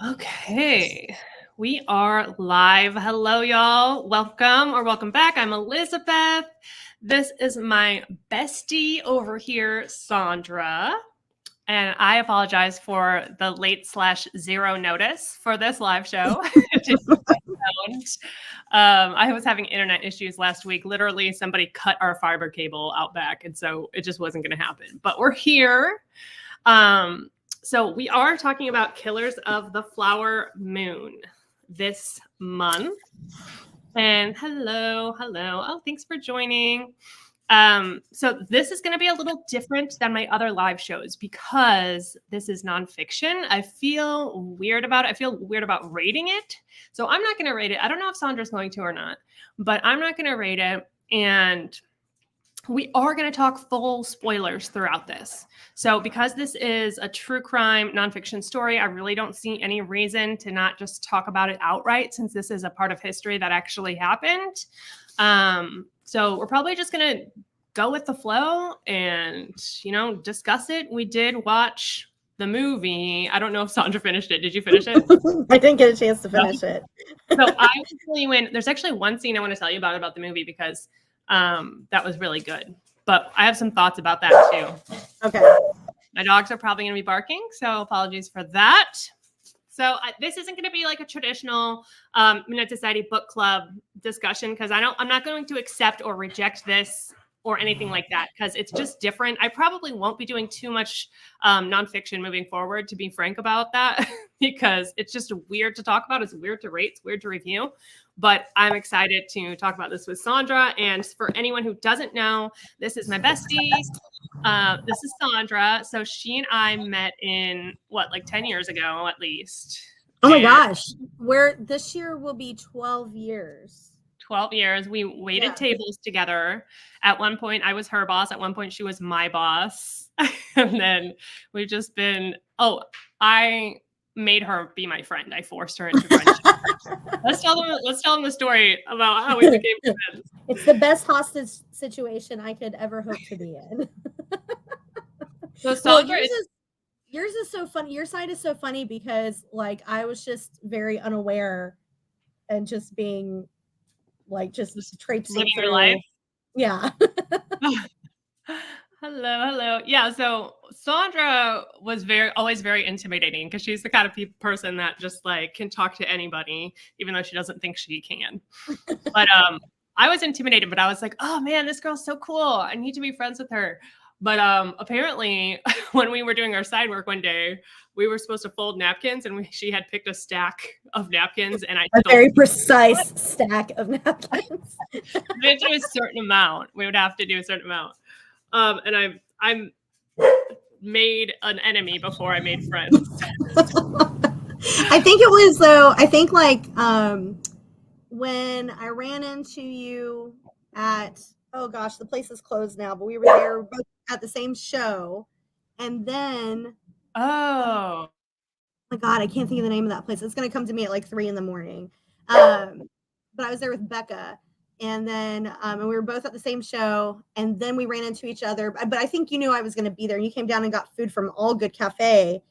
Okay, we are live. Hello, y'all. Welcome back. I'm Elizabeth. This is my bestie over here, Saundra. And I apologize for the late/0 notice for this live show. I was having internet issues last week. Literally, somebody cut our fiber cable out back, and so it just wasn't going to happen. But we're here. So we are talking about Killers of the Flower Moon this month. And hello. Oh, thanks for joining. So this is going to be a little different than my other live shows because this is nonfiction. I feel weird about it. I feel weird about rating it. So I'm not going to rate it. I don't know if Saundra's going to or not, but I'm not going to rate it. And we are going to talk full spoilers throughout this. So because this is a true crime nonfiction story, I really don't see any reason to not just talk about it outright since this is a part of history that actually happened. So we're probably just going to go with the flow and, discuss it. We did watch the movie. I don't know if Saundra finished it. Did you finish it? I didn't get a chance to finish it. So I will tell you there's actually one scene I want to tell you about the movie because that was really good. But I have some thoughts about that too. Okay. My dogs are probably going to be barking, so apologies for that. So this isn't going to be like a traditional Minute Society book club discussion because I'm not going to accept or reject this or anything like that because it's just different. I probably won't be doing too much nonfiction moving forward, to be frank about that, because it's just weird to talk about. It's weird to rate. It's weird to review. But I'm excited to talk about this with Saundra. And for anyone who doesn't know, this is my bestie. This is Saundra. So she and I met in 10 years ago, at least. Oh my gosh. This year will be 12 years. 12 years. We waited tables together. At one point, I was her boss. At one point, she was my boss. And then we've just been, I made her be my friend. I forced her into friendship. Let's tell them the story about how we became friends. It's the best hostage situation I could ever hope to be in. So Saundra, yours is so funny. Your side is so funny because I was just very unaware and just being just traipsing living through your life. Yeah. Hello. Yeah, so Saundra was always very intimidating because she's the kind of person that just can talk to anybody, even though she doesn't think she can. But I was intimidated, but I was like, oh man, this girl's so cool. I need to be friends with her. But apparently, when we were doing our side work one day, we were supposed to fold napkins, and she had picked a stack of napkins, and a very precise stack of napkins. We had to do a certain amount. We would have to do a certain amount. And I'm made an enemy before I made friends. I think it was though. I think when I ran into you at the place is closed now, but we were there both at the same show, and then oh my god, I can't think of the name of that place. It's gonna come to me at 3 a.m. But I was there with Becca. And then and we were both at the same show, and then we ran into each other. But I think you knew I was going to be there, and you came down and got food from All Good Cafe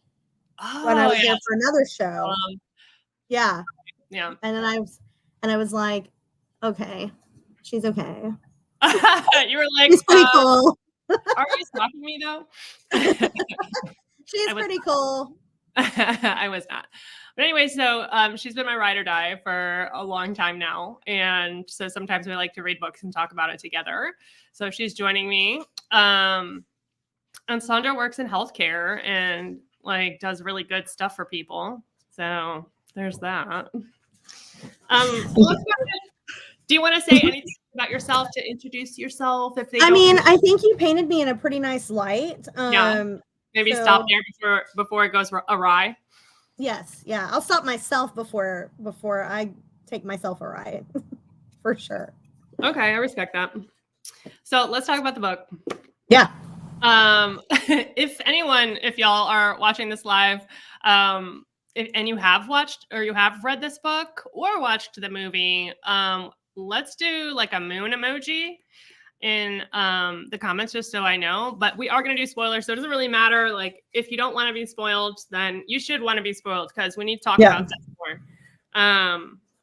when I was there for another show. Yeah. And then I was like, okay, she's okay. You were like, she's pretty cool. Are you stalking me though? She's pretty cool. I was not. But anyway, so she's been my ride or die for a long time now. And so sometimes we like to read books and talk about it together. So she's joining me. And Saundra works in healthcare and does really good stuff for people. So there's that. Do you want to say anything about yourself to introduce yourself? I think you painted me in a pretty nice light. Maybe stop there before it goes awry. Yes. Yeah. I'll stop myself before I take myself awry. For sure. Okay. I respect that. So let's talk about the book. Yeah. If y'all are watching this live, and you have watched or you have read this book or watched the movie, let's do a moon emoji. in the comments just so I know. But we are going to do spoilers, so it doesn't really matter. Like, if you don't want to be spoiled, then you should want to be spoiled because we need to talk about that more.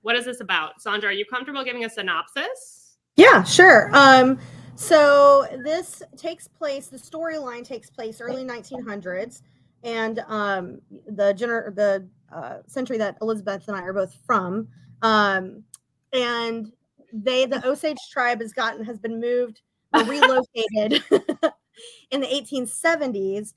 What is this about? Saundra, are you comfortable giving a synopsis? Yeah, sure. So this takes place, the storyline takes place early 1900s, and the century that Elizabeth and I are both from. And the Osage tribe has been moved or relocated in the 1870s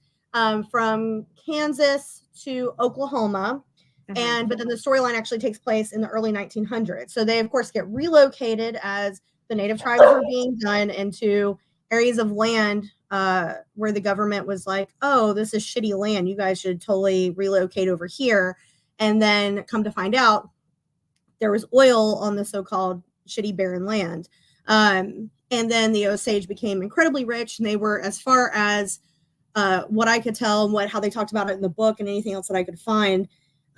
from Kansas to Oklahoma. But then the storyline actually takes place in the early 1900s. So they, of course, get relocated as the native tribes were being done into areas of land where the government was like, oh, this is shitty land. You guys should totally relocate over here. And then come to find out there was oil on the so-called shitty barren land. And then the Osage became incredibly rich. And they were, as far as what I could tell and how they talked about it in the book and anything else that I could find,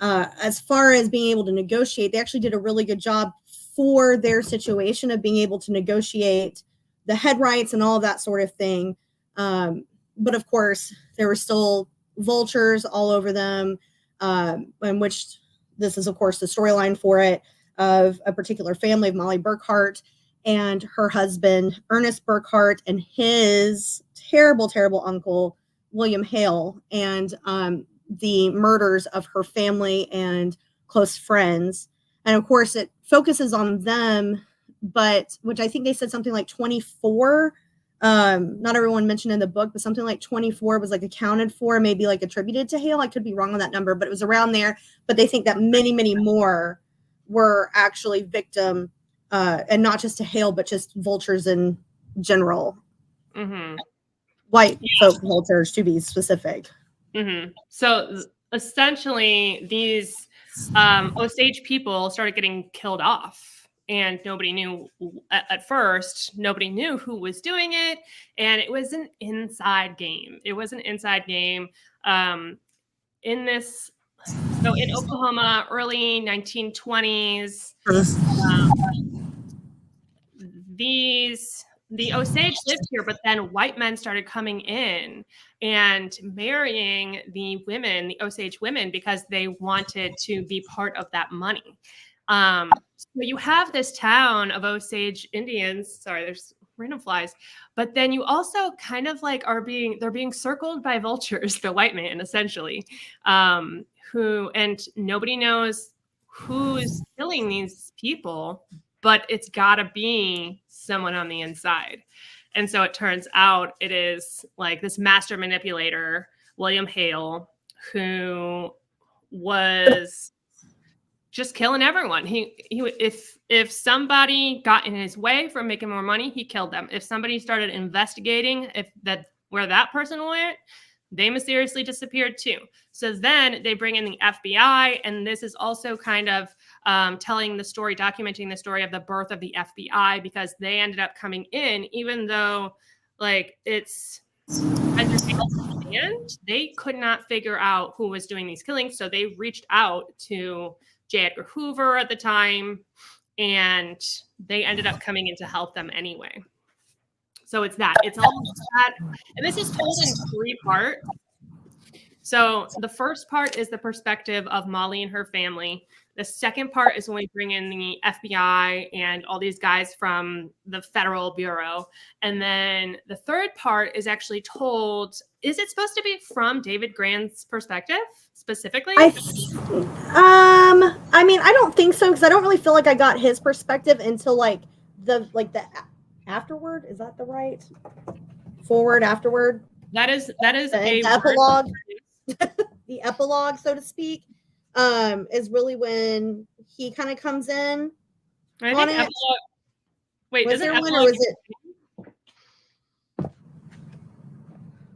as far as being able to negotiate, they actually did a really good job for their situation of being able to negotiate the head rights and all of that sort of thing. But of course, there were still vultures all over them, in which this is, of course, the storyline for it, of a particular family of Molly Burkhart and her husband, Ernest Burkhart, and his terrible, terrible uncle, William Hale, and the murders of her family and close friends. And of course, it focuses on them, but which I think they said something like 24. Not everyone mentioned in the book, but something like 24 was like accounted for, maybe like attributed to Hale. I could be wrong on that number, but it was around there. But they think that many, many more were actually victim, and not just to Hale, but just vultures in general. White folk vultures, to be specific. So essentially, these Osage people started getting killed off, and nobody knew at first. Nobody knew who was doing it, and it was an inside game. In this, so in Oklahoma, early 1920s, the Osage lived here, but then white men started coming in and marrying the Osage women, because they wanted to be part of that money. So you have this town of Osage Indians. Sorry, there's random flies. But then you also kind of like they're being circled by vultures, the white man, essentially, and nobody knows who's killing these people, but it's gotta be someone on the inside. And so it turns out it is like this master manipulator, William Hale, who was just killing everyone. If somebody got in his way from making more money, he killed them. If somebody started investigating where that person went, they mysteriously disappeared too. So then they bring in the FBI, and this is also kind of documenting the story of the birth of the FBI, because they ended up coming in, even though like it's and they could not figure out who was doing these killings. So they reached out to J. Edgar Hoover at the time, and they ended up coming in to help them anyway. So it's all that. And this is told in 3 parts. So the first part is the perspective of Molly and her family. The second part is when we bring in the FBI and all these guys from the Federal Bureau. And then the third part is actually told, is it supposed to be from David Grann's perspective specifically? I mean, I don't think so, because I don't really feel like I got his perspective until like the afterward. Is that the right forward afterward? That is the epilogue. The epilogue, so to speak, is really when he kind of comes in. I think epilogue. Wait, was there one, or was it?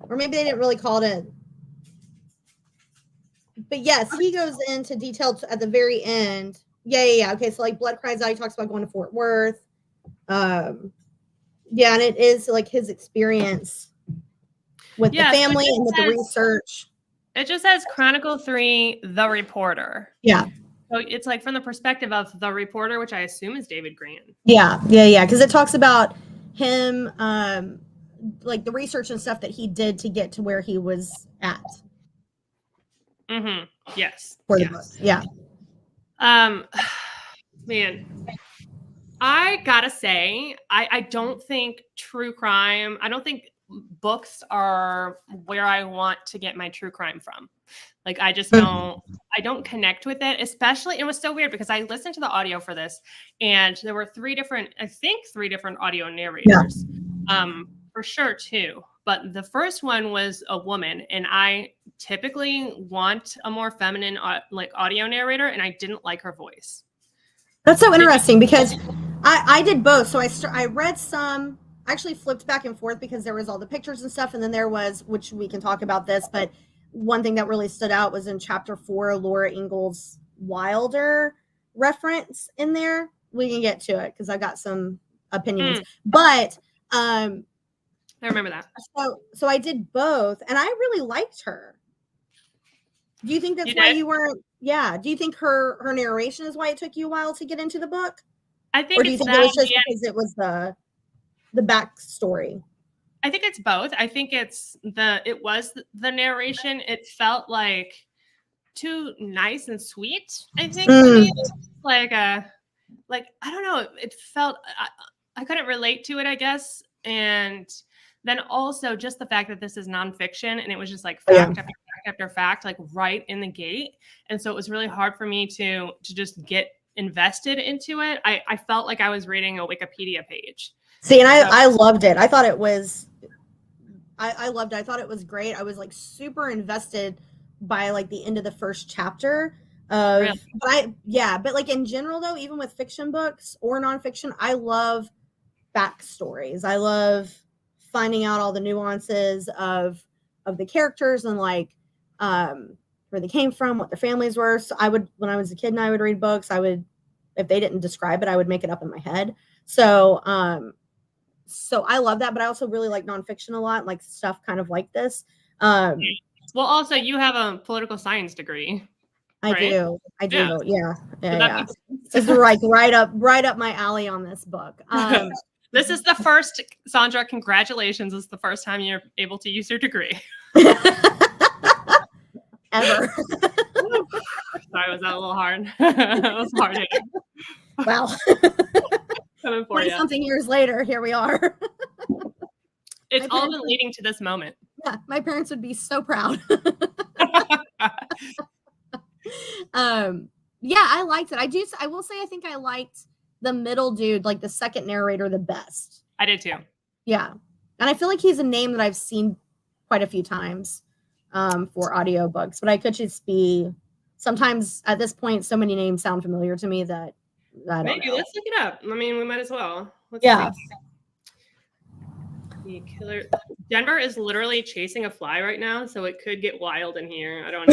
Or maybe they didn't really call it in. But yes, he goes into detail at the very end. Yeah. Okay, so like Blood Cries Out, he talks about going to Fort Worth. Yeah, and it is like his experience with the family and with the research. It just says Chronicle 3, The Reporter. Yeah. So it's like from the perspective of the reporter, which I assume is David Grann. Yeah. Because it talks about him, like the research and stuff that he did to get to where he was at. Mm-hmm. Yes. For the book. Yeah. Man, I gotta say, I don't think true crime, I don't think books are where I want to get my true crime from. Like, I just don't, I don't connect with it, especially, it was so weird because I listened to the audio for this and there were three different audio narrators. For sure too. But the first one was a woman, and I typically want a more feminine like audio narrator, and I didn't like her voice. That's so interesting because I did both. So I read some, I actually flipped back and forth because there was all the pictures and stuff, and then there was, which we can talk about this, but one thing that really stood out was in chapter 4, Laura Ingalls Wilder reference in there. We can get to it because I got some opinions, but I remember that. So I did both, and I really liked her. Do you think that's why you weren't? Yeah. Do you think her narration is why it took you a while to get into the book? I think, or do you think it was just because it was the backstory? I think it's both. I think it was the narration. It felt like too nice and sweet. I think to me, like I don't know. It felt I couldn't relate to it, I guess, and then also just the fact that this is nonfiction and it was just like fact after fact, like right in the gate, and so it was really hard for me to just get invested into it. I felt like I was reading a Wikipedia page. See, and I loved it. I thought it was, I loved it. I thought it was great. I was like super invested by like the end of the first chapter. Really? But like in general though, even with fiction books or nonfiction, I love backstories. I love finding out all the nuances of the characters and like where they came from, what their families were. So when I was a kid and I would read books, if they didn't describe it, I would make it up in my head. So I love that, but I also really like nonfiction a lot, like stuff kind of like this. Well, also you have a political science degree. I do. Yeah. This is right up my alley on this book. This is the first, Saundra, congratulations. This is the first time you're able to use your degree. Ever. Sorry, was that a little hard? It was hard hitting. Wow. Coming for you. Something years later, here we are. It's all been leading to this moment. Yeah, my parents would be so proud. Yeah, I liked it. I will say I think I liked the middle dude, like the second narrator, the best. I did too. Yeah. And I feel like he's a name that I've seen quite a few times for audiobooks, but I could just be sometimes at this point, so many names sound familiar to me that I don't know. Let's look it up. I mean, we might as well. Let's see. The killer. Denver is literally chasing a fly right now, so it could get wild in here. I don't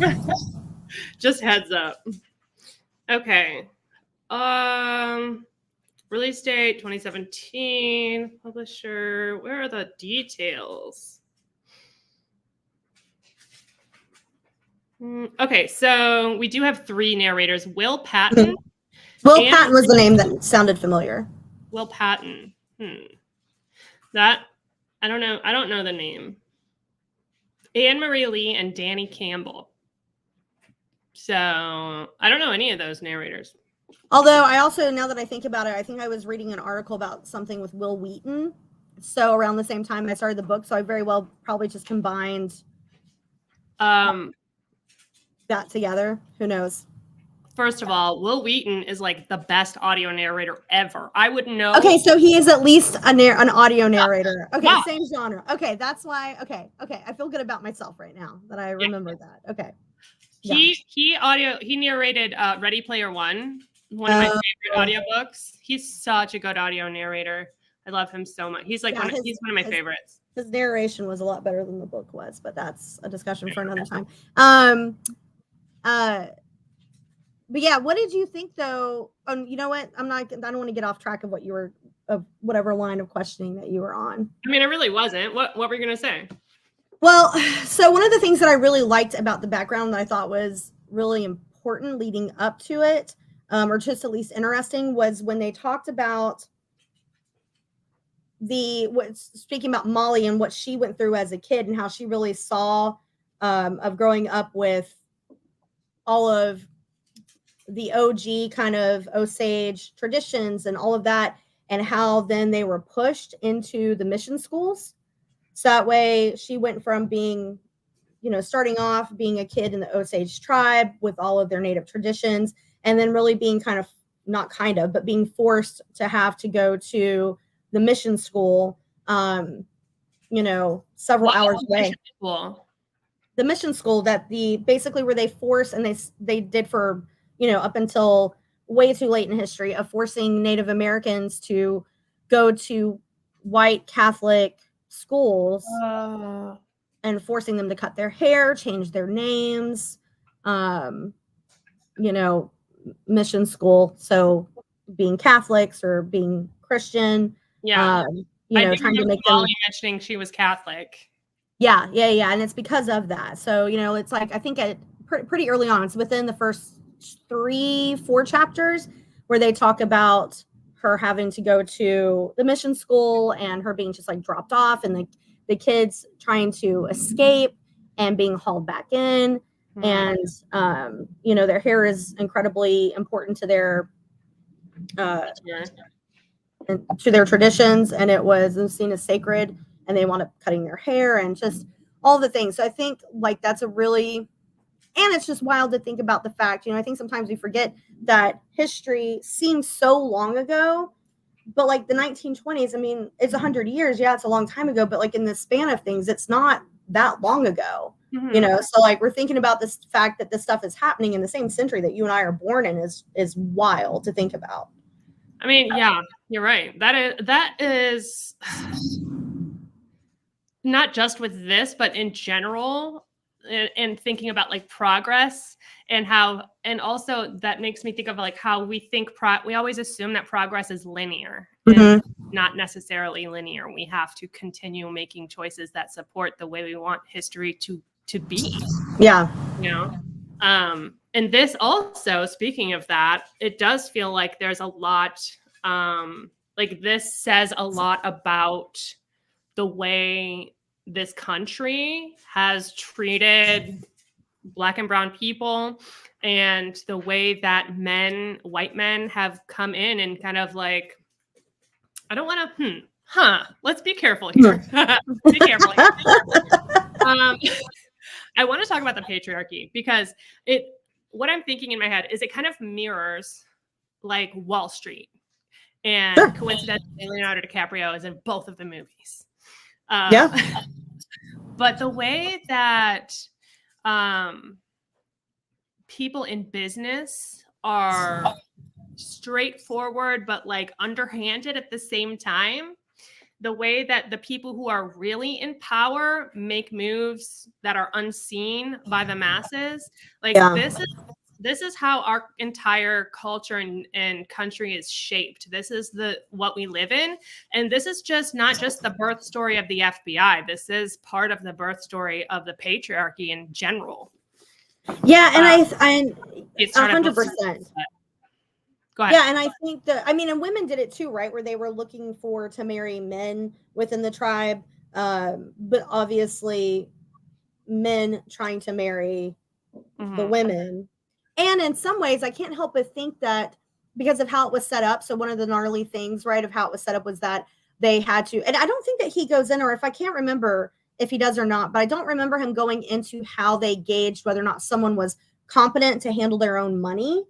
know. Just heads up. Okay. Release date 2017. Publisher. Where are the details? Okay, so we do have 3 narrators. Will Patton. Will Patton was the name that sounded familiar. Will Patton. That I don't know. I don't know the name. Anne Marie Lee and Danny Campbell. So I don't know any of those narrators. Although I also, now that I think about it, I think I was reading an article about something with Will Wheaton. So around the same time I started the book, so I very well probably just combined that together. Who knows? First of all, Will Wheaton is like the best audio narrator ever. I wouldn't know. Okay, so he is at least an audio narrator. Okay, wow. Same genre. Okay, that's why. Okay. I feel good about myself right now that I remember that. Okay. He narrated Ready Player One, one of my favorite audiobooks. He's such a good audio narrator. I love him so much. He's like he's one of my favorites. His narration was a lot better than the book was, but that's a discussion for another time. But yeah, what did you think though? You know what? I don't want to get off track of whatever line of questioning that you were on. I mean, I really wasn't. What were you going to say? Well, so one of the things that I really liked about the background that I thought was really important leading up to it, or just at least interesting, was when they talked about speaking about Molly and what she went through as a kid and how she really saw of growing up with all of the OG kind of Osage traditions and all of that, and how then they were pushed into the mission schools. So that way she went from being, starting off being a kid in the Osage tribe with all of their native traditions, and then really being but being forced to have to go to the mission school, several hours away. The mission school that basically where they force, and they did for, up until way too late in history, of forcing Native Americans to go to white Catholic schools and forcing them to cut their hair, change their names, mission school. So being Catholics or being Christian, trying to make them mentioning she was Catholic. Yeah. And it's because of that. So, it's like, I think pretty early on, it's within the first 3-4 chapters where they talk about her having to go to the mission school and her being just like dropped off, and the kids trying to escape and being hauled back in. And, their hair is incredibly important to their traditions, and it was seen as sacred, and they wound up cutting their hair and just all the things. So I think like that's and it's just wild to think about the fact, I think sometimes we forget that history seems so long ago, but like the 1920s, I mean, it's 100 years. Yeah, it's a long time ago, but like in the span of things, it's not that long ago, so like we're thinking about this fact that this stuff is happening in the same century that you and I are born in is wild to think about. I mean, yeah, you're right. That is not just with this, but in general, and thinking about like progress and also that makes me think of like how we think we always assume that progress is linear, and not necessarily linear. We have to continue making choices that support the way we want history to be. Yeah. And this also, speaking of that, it does feel like there's a lot, like this says a lot about the way this country has treated Black and brown people, and the way that white men have come in and kind of like, I don't want to, let's be careful here. Be careful. I want to talk about the patriarchy because what I'm thinking in my head is it kind of mirrors like Wall Street, and coincidentally Leonardo DiCaprio is in both of the movies. But the way that people in business are straightforward but like underhanded at the same time, the way that the people who are really in power make moves that are unseen by the masses, like this is how our entire culture and country is shaped. This is what we live in. And this is not just the birth story of the FBI. This is part of the birth story of the patriarchy in general. Yeah. And it's 100%. Go ahead. Yeah, and I think and women did it too, right? Where they were looking to marry men within the tribe, but obviously men trying to marry the women. And in some ways, I can't help but think that because of how it was set up. So one of the gnarly things, right, of how it was set up was that they had to, and I don't think that he goes in, or if I can't remember if he does or not, but I don't remember him going into how they gauged whether or not someone was competent to handle their own money.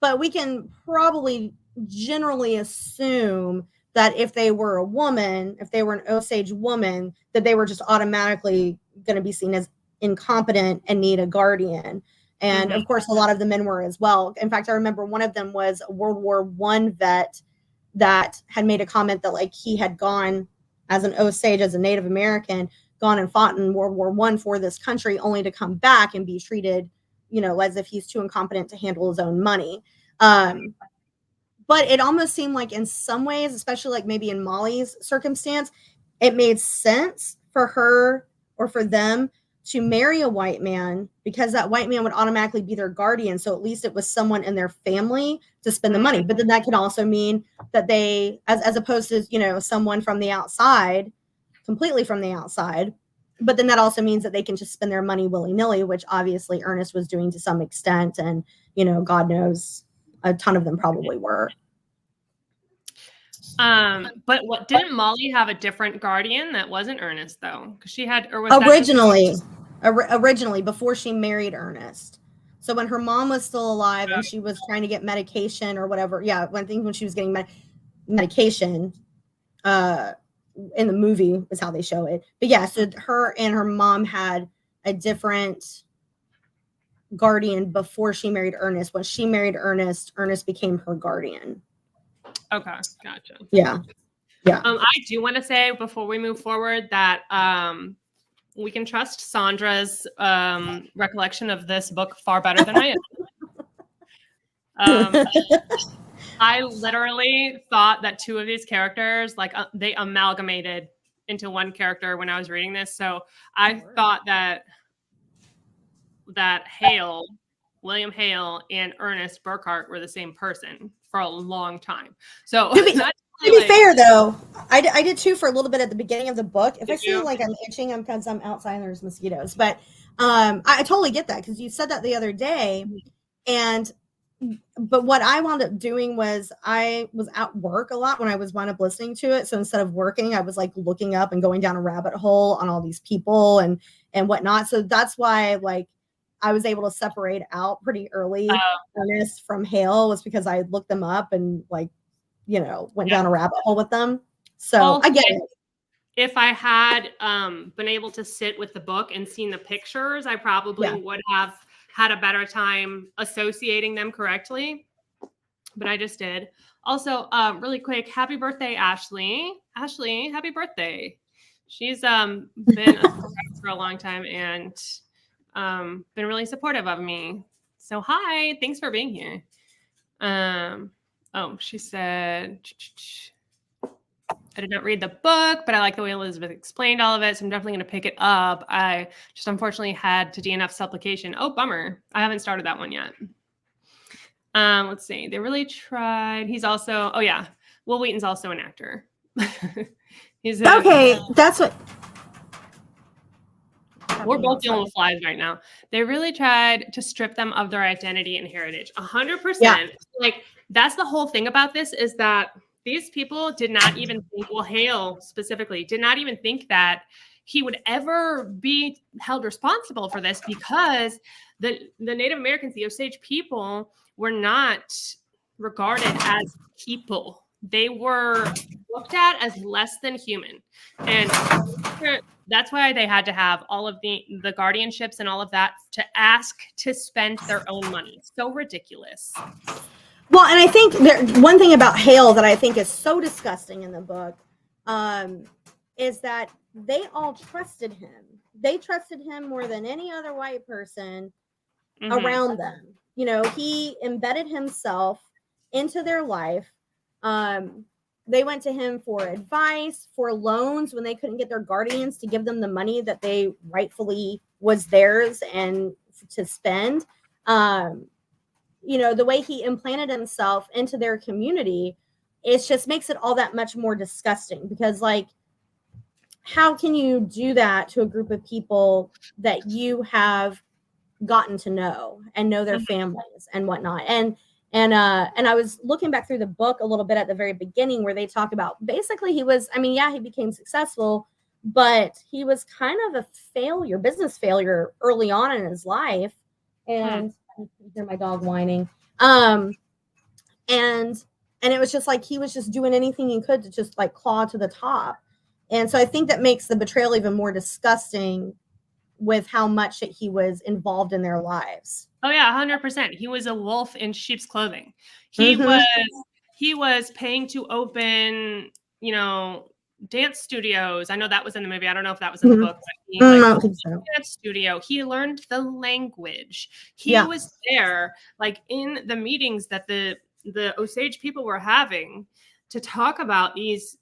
But we can probably generally assume that if they were a woman, if they were an Osage woman, that they were just automatically going to be seen as incompetent and need a guardian. And of course, a lot of the men were as well. In fact, I remember one of them was a World War I vet that had made a comment that like he had gone as an Osage, as a Native American, gone and fought in World War I for this country, only to come back and be treated, as if he's too incompetent to handle his own money. But it almost seemed like in some ways, especially like maybe in Molly's circumstance, it made sense for her or for them to marry a white man because that white man would automatically be their guardian. So at least it was someone in their family to spend the money. But then that could also mean that they, as opposed to, you know, someone from the outside, completely from the outside. But then that also means that they can just spend their money willy-nilly, which obviously Ernest was doing to some extent. And, you know, God knows a ton of them probably were. But what, didn't Molly have a different guardian that wasn't Ernest though? Because she had, or was originally before she married Ernest. So when her mom was still alive and she was trying to get medication or whatever, when she was getting medication, in the movie is how they show it. But yeah, so her and her mom had a different guardian before she married Ernest. When she married Ernest, Ernest became her guardian. Okay, gotcha. Yeah. I do want to say before we move forward that we can trust Saundra's recollection of this book far better than I am. I literally thought that two of these characters, like they amalgamated into one character when I was reading this. So I thought that William Hale and Ernest Burkhart were the same person for a long time. So to be fair though, I did too for a little bit at the beginning of the book. If I feel like I'm itching, I'm because I'm outside and there's mosquitoes. But I totally get that because you said that the other day. But what I wound up doing was I was at work a lot when I was wound up listening to it. So instead of working, I was like looking up and going down a rabbit hole on all these people and whatnot. So that's why like I was able to separate out pretty early Ernest from Hale was because I looked them up and like, you know, went down a rabbit hole with them. So I get it. If I had been able to sit with the book and seen the pictures, I probably would have had a better time associating them correctly, but I just did. Also, really quick, happy birthday, Ashley. Ashley, happy birthday. She's been a friend for a long time and been really supportive of me. So hi, thanks for being here. She said, I did not read the book, but I like the way Elizabeth explained all of it, so I'm definitely going to pick it up. I just unfortunately had to DNF supplication. Oh, bummer. I haven't started that one yet. Let's see. They really tried. He's also, Will Wheaton's also an actor. He's that's what. We're both dealing with flies right now. They really tried to strip them of their identity and heritage. 100%. Yeah. Like, that's the whole thing about this is that these people did not even think, well, Hale specifically, did not even think that he would ever be held responsible for this because the Native Americans, the Osage people, were not regarded as people. They were looked at as less than human. And that's why they had to have all of the guardianships and all of that to ask to spend their own money. So ridiculous. Well, and I think one thing about Hale that I think is so disgusting in the book is that they all trusted him. They trusted him more than any other white person around them. You know, he embedded himself into their life. They went to him for advice, for loans when they couldn't get their guardians to give them the money that they rightfully was theirs and to spend. You know, the way he implanted himself into their community, it just makes it all that much more disgusting because, like, how can you do that to a group of people that you have gotten to know and know their families and whatnot? And I was looking back through the book a little bit at the very beginning where they talk about basically he became successful, but he was kind of a business failure early on in his life. And you hear my dog whining. And it was just like he was just doing anything he could to just like claw to the top. And so I think that makes the betrayal even more disgusting with how much that he was involved in their lives. Oh yeah, 100%. He was a wolf in sheep's clothing. He was paying to open, you know, dance studios. I know that was in the movie. I don't know if that was in the book. But he dance studio. He learned the language. He was there, like in the meetings that the Osage people were having. to talk about these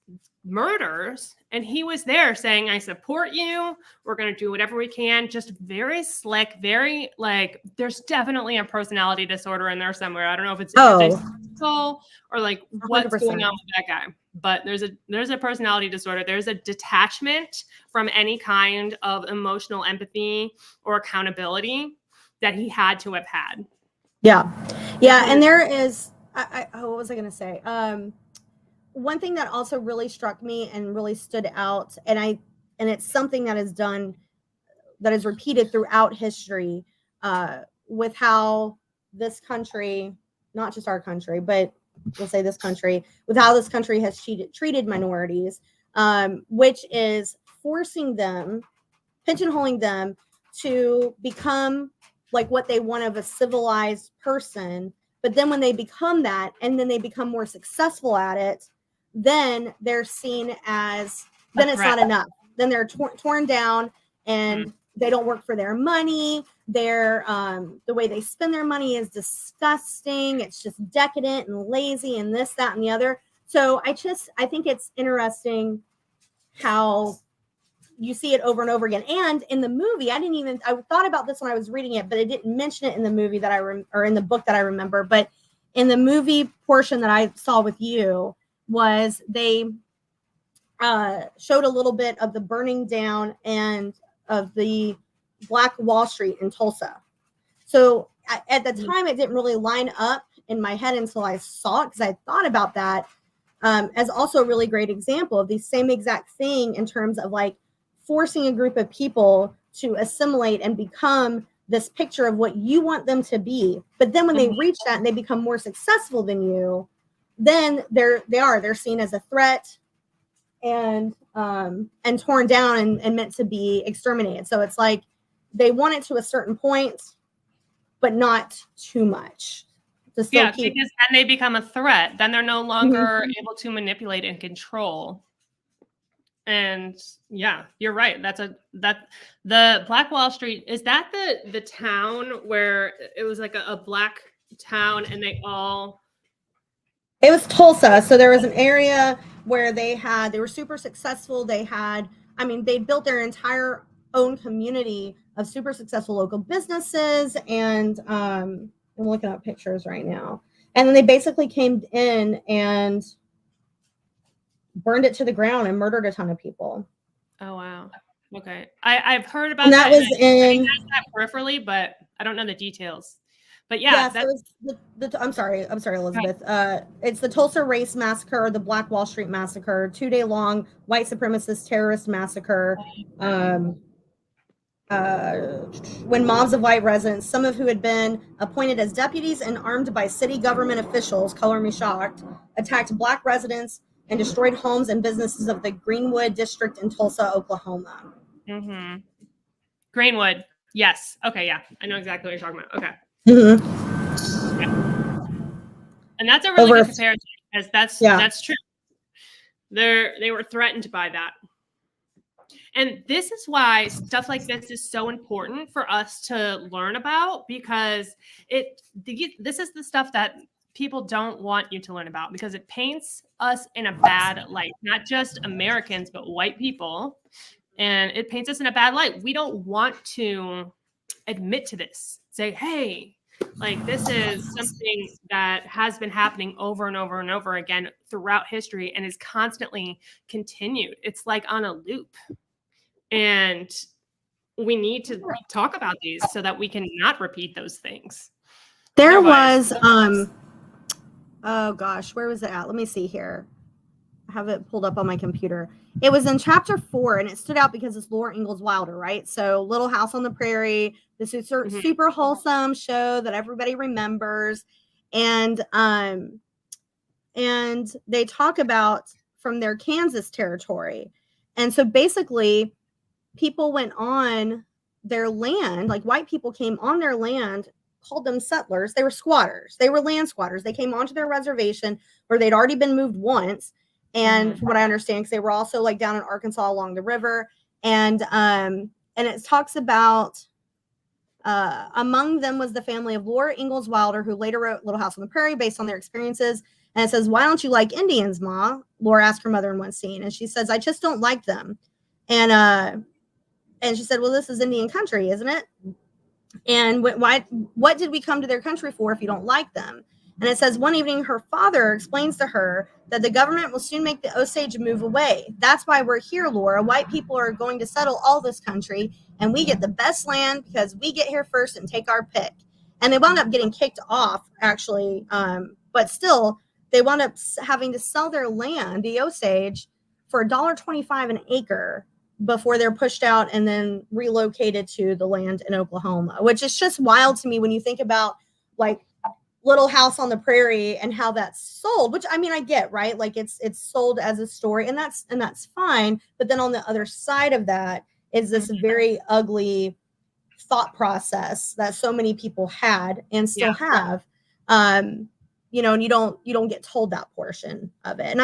murders, and he was there saying, I support you, we're going to do whatever we can. Just very slick, very like, there's definitely a personality disorder in there somewhere. I don't know if it's antisocial or like what's 100%. going on with that guy, but there's a personality disorder. There's a detachment from any kind of emotional empathy or accountability that he had to have had. Yeah. And there is what was I going to say? One thing that also really struck me and really stood out, and it's something that is repeated throughout history, with how this country, not just our country, but we'll say this country, with how this country has treated minorities, which is forcing them, pigeonholing them to become like what they want of a civilized person. But then when they become that, and then they become more successful at it, then they're seen as, then it's not enough. Then they're torn down, and they don't work for their money. They're the way they spend their money is disgusting. It's just decadent and lazy and this, that, and the other. So I think it's interesting how you see it over and over again. And in the movie, I thought about this when I was reading it, but I didn't mention it in the movie or in the book that I remember. But in the movie portion that I saw with you, was they showed a little bit of the burning down and of the Black Wall Street in Tulsa. So at the time, it didn't really line up in my head until I saw it, because I thought about that as also a really great example of the same exact thing in terms of like forcing a group of people to assimilate and become this picture of what you want them to be. But then when they reach that and they become more successful than you, then they're seen as a threat and torn down and meant to be exterminated. So it's like they want it to a certain point, but not too much. Because then they become a threat. Then they're no longer able to manipulate and control. And yeah, you're right. The Black Wall Street, is that the town where it was like a black town and they was Tulsa. So there was an area where they were super successful. They built their entire own community of super successful local businesses. And I'm looking up pictures right now. And then they basically came in and burned it to the ground and murdered a ton of people. Oh, wow. Okay. I've heard about that. Was in that peripherally, but I don't know the details. But yeah, I'm sorry, Elizabeth. It's the Tulsa Race Massacre, the Black Wall Street Massacre, 2-day-long white supremacist terrorist massacre. When mobs of white residents, some of who had been appointed as deputies and armed by city government officials, color me shocked, attacked black residents and destroyed homes and businesses of the Greenwood district in Tulsa, Oklahoma. Mm-hmm. Greenwood. Yes. Okay. Yeah. I know exactly what you're talking about. Okay. Mm-hmm. Yeah. And that's a really good comparison, because that's true. They were threatened by that. And this is why stuff like this is so important for us to learn about, because this is the stuff that people don't want you to learn about, because it paints us in a bad light, not just Americans, but white people. And it paints us in a bad light. We don't want to admit to this. Say, hey, like this is something that has been happening over and over and over again throughout history and is constantly continued. It's like on a loop. And we need to talk about these so that we can not repeat those things. There was, oh gosh, where was it at? Let me see here. I have it pulled up on my computer. It was in chapter 4, and it stood out because it's Laura Ingalls Wilder, right? So Little House on the Prairie, this is super wholesome show that everybody remembers. And they talk about from their Kansas territory. And so basically, people went on their land, like white people came on their land, called them settlers. They were squatters. They were land squatters. They came onto their reservation where they'd already been moved once. And from what I understand, because they were also like down in Arkansas along the river. And it talks about among them was the family of Laura Ingalls Wilder, who later wrote Little House on the Prairie based on their experiences And it says, "Why don't you like Indians, Ma?" Laura asked her mother in one scene. And she says, "I just don't like them." And she said, "Well, this is Indian country, isn't it? And what did we come to their country for if you don't like them?" And it says, "One evening, her father explains to her that the government will soon make the Osage move away. That's why we're here, Laura. White people are going to settle all this country, and we get the best land because we get here first and take our pick." And they wound up getting kicked off, actually. But still, they wound up having to sell their land, the Osage, for $1.25 an acre before they're pushed out and then relocated to the land in Oklahoma, which is just wild to me when you think about like Little House on the Prairie and how that's sold, which I mean, I get, right? Like it's sold as a story and that's fine. But then on the other side of that is this very ugly thought process that so many people had and still have. And you don't get told that portion of it. And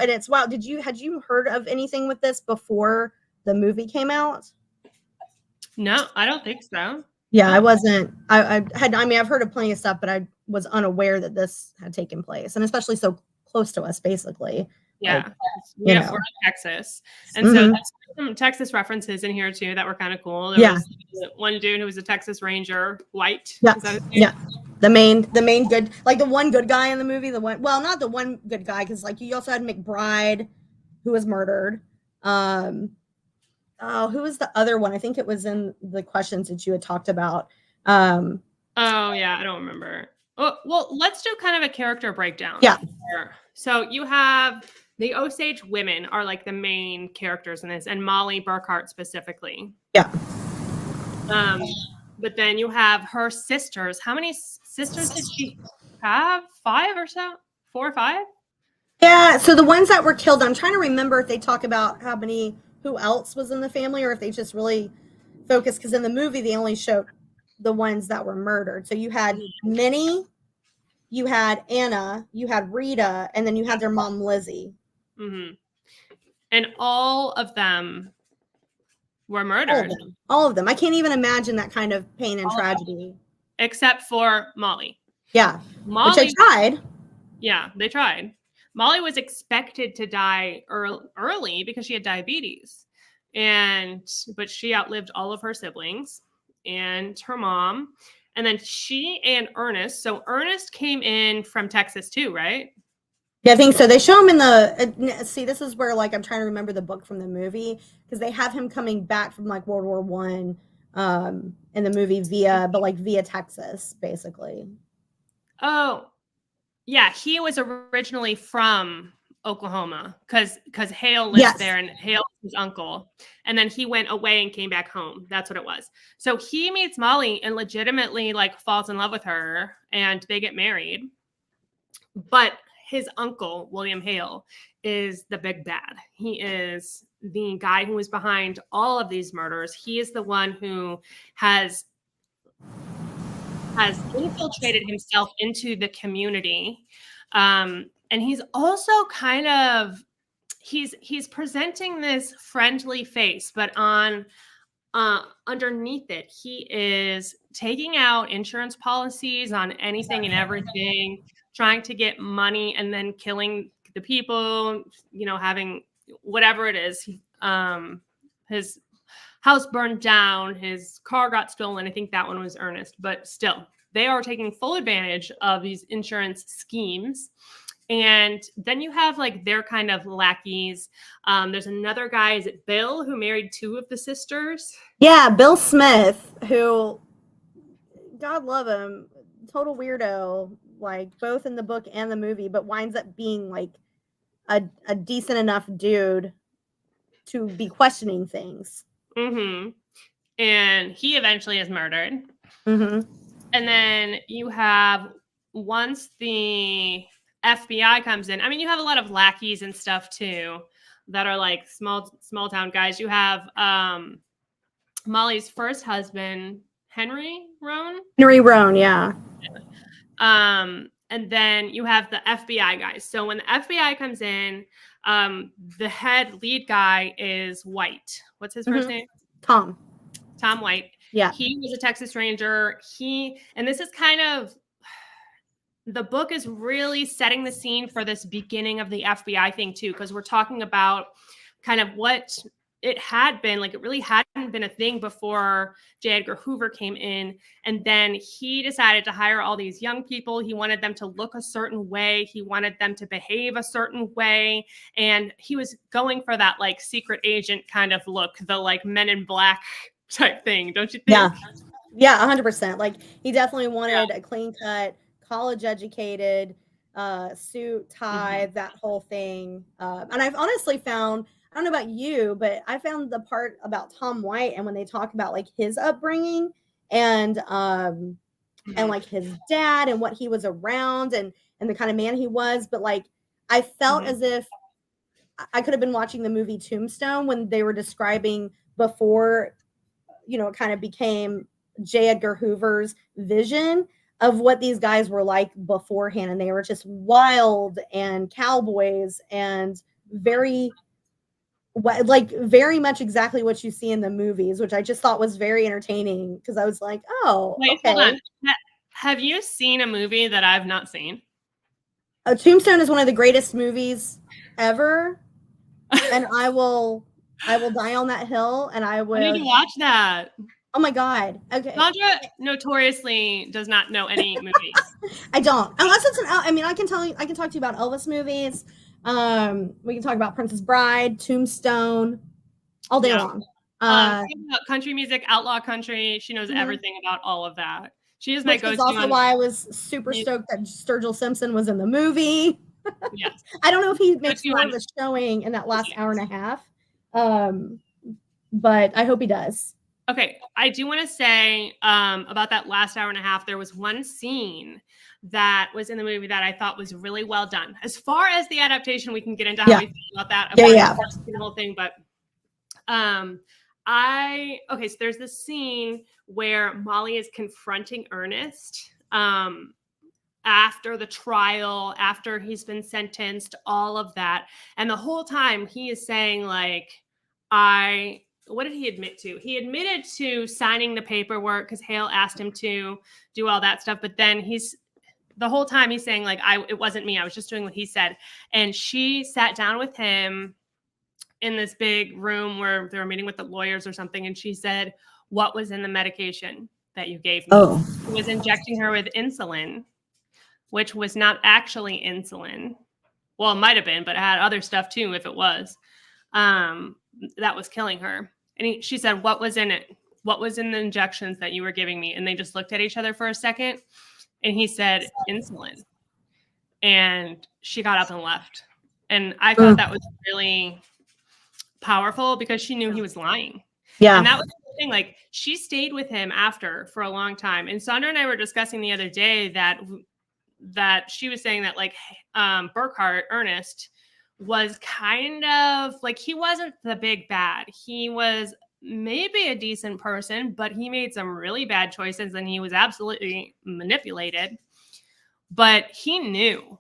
it's wild. Had you heard of anything with this before the movie came out? No, I don't think so. Yeah, I wasn't. I've heard of plenty of stuff, but I was unaware that this had taken place, and especially so close to us, basically. Yeah, we're in Texas, and so there's some Texas references in here too that were kind of cool. There was one dude who was a Texas Ranger, white. Yeah. The main good, like the one good guy in the movie. Not the one good guy, because like you also had McBride, who was murdered. Who was the other one? I think it was in the questions that you had talked about. Oh yeah, I don't remember. Oh, well, let's do kind of a character breakdown. Yeah. So you have the Osage women are like the main characters in this, and Molly Burkhart specifically. Yeah. But then you have her sisters. How many sisters did she have? 5 or so? 4 or 5? Yeah. So the ones that were killed, I'm trying to remember if they talk about who else was in the family, or if they just really focused, because in the movie they only showed the ones that were murdered. So you had Minnie, you had Anna, you had Rita, and then you had their mom Lizzie. Mm-hmm. And all of them were murdered. All of them. I can't even imagine that kind of pain and tragedy. Except for Molly. Yeah. Molly, which they tried. Yeah, they tried. Molly was expected to die early because she had diabetes, but she outlived all of her siblings and her mom. And then she and Ernest. So Ernest came in from Texas too, right? Yeah, I think so. They show him in this is where like I'm trying to remember the book from the movie, because they have him coming back from like World War One in the movie via Texas, basically. Oh, yeah. He was originally from Oklahoma because Hale lived there, and Hale was his uncle. And then he went away and came back home. That's what it was. So he meets Molly and legitimately like falls in love with her, and they get married. But his uncle, William Hale, is the big bad. He is the guy who is behind all of these murders. He is the one who has infiltrated himself into the community. And he's also kind of, he's presenting this friendly face, but underneath it, he is taking out insurance policies on anything and everything, trying to get money, and then killing the people, having whatever it is. His house burned down, his car got stolen. I think that one was Ernest, but still, they are taking full advantage of these insurance schemes. And then you have like their kind of lackeys. There's another guy, is it Bill, who married 2 of the sisters? Yeah, Bill Smith, who, God love him, total weirdo, like both in the book and the movie, but winds up being like a decent enough dude to be questioning things. Mm-hmm. And he eventually is murdered. Mm-hmm. And then you have, once the FBI comes in, I mean, you have a lot of lackeys and stuff too that are like small town guys. You have Molly's first husband, Henry Roan, yeah. And then you have the FBI guys. So when the FBI comes in, the head lead guy is White. What's his first name? Tom White. Yeah. He was a Texas Ranger. And this is kind of, the book is really setting the scene for this beginning of the FBI thing too, because we're talking about kind of what it had been. Like, it really hadn't been a thing before J. Edgar Hoover came in. And then he decided to hire all these young people. He wanted them to look a certain way. He wanted them to behave a certain way. And he was going for that like secret agent kind of look, the like Men in Black type thing, don't you think? Yeah, 100%. Like, he definitely wanted a clean cut, college educated, suit, tie, that whole thing. And I've honestly found, I don't know about you, but I found the part about Tom White, and when they talk about like his upbringing and like his dad and what he was around and the kind of man he was, but like I felt as if I could have been watching the movie Tombstone when they were describing before, you know, it kind of became J. Edgar Hoover's vision of what these guys were like beforehand. And they were just wild and cowboys and very much exactly what you see in the movies, which I just thought was very entertaining because I was like, oh, Wait, okay. hold on. Have you seen a movie that I've not seen? Tombstone is one of the greatest movies ever. And I will die on that hill, and I will. I need to watch that. Oh my God. Okay. Saundra notoriously does not know any movies. I don't. Unless it's I mean, I can talk to you about Elvis movies. We can talk about Princess Bride, Tombstone, all day long. Country music, outlaw country. She knows everything about all of that. She is my go-to. Which is also why I was super stoked that Sturgill Simpson was in the movie. Yes. I don't know if he makes more of a showing in that last hour and a half. But I hope he does. Okay, I do want to say about that last hour and a half, there was one scene that was in the movie that I thought was really well done. As far as the adaptation, we can get into how we feel about that. The whole thing, but so there's this scene where Molly is confronting Ernest after the trial, after he's been sentenced, all of that. And the whole time he is saying like, what did he admit to? He admitted to signing the paperwork because Hale asked him to do all that stuff. But then the whole time he's saying like, it wasn't me. I was just doing what he said. And she sat down with him in this big room where they were meeting with the lawyers or something. And she said, what was in the medication that you gave me? Oh. He was injecting her with insulin, which was not actually insulin. Well, it might have been, but it had other stuff too, if it was. That was killing her. And she said, what was in it? What was in the injections that you were giving me? And they just looked at each other for a second. And he said, insulin. And she got up and left. And I thought that was really powerful because she knew he was lying. Yeah. And that was the thing. Like, she stayed with him after for a long time. And Saundra and I were discussing the other day that she was saying that like Ernest was kind of like, he wasn't the big bad. He was maybe a decent person, but he made some really bad choices and he was absolutely manipulated. But he knew.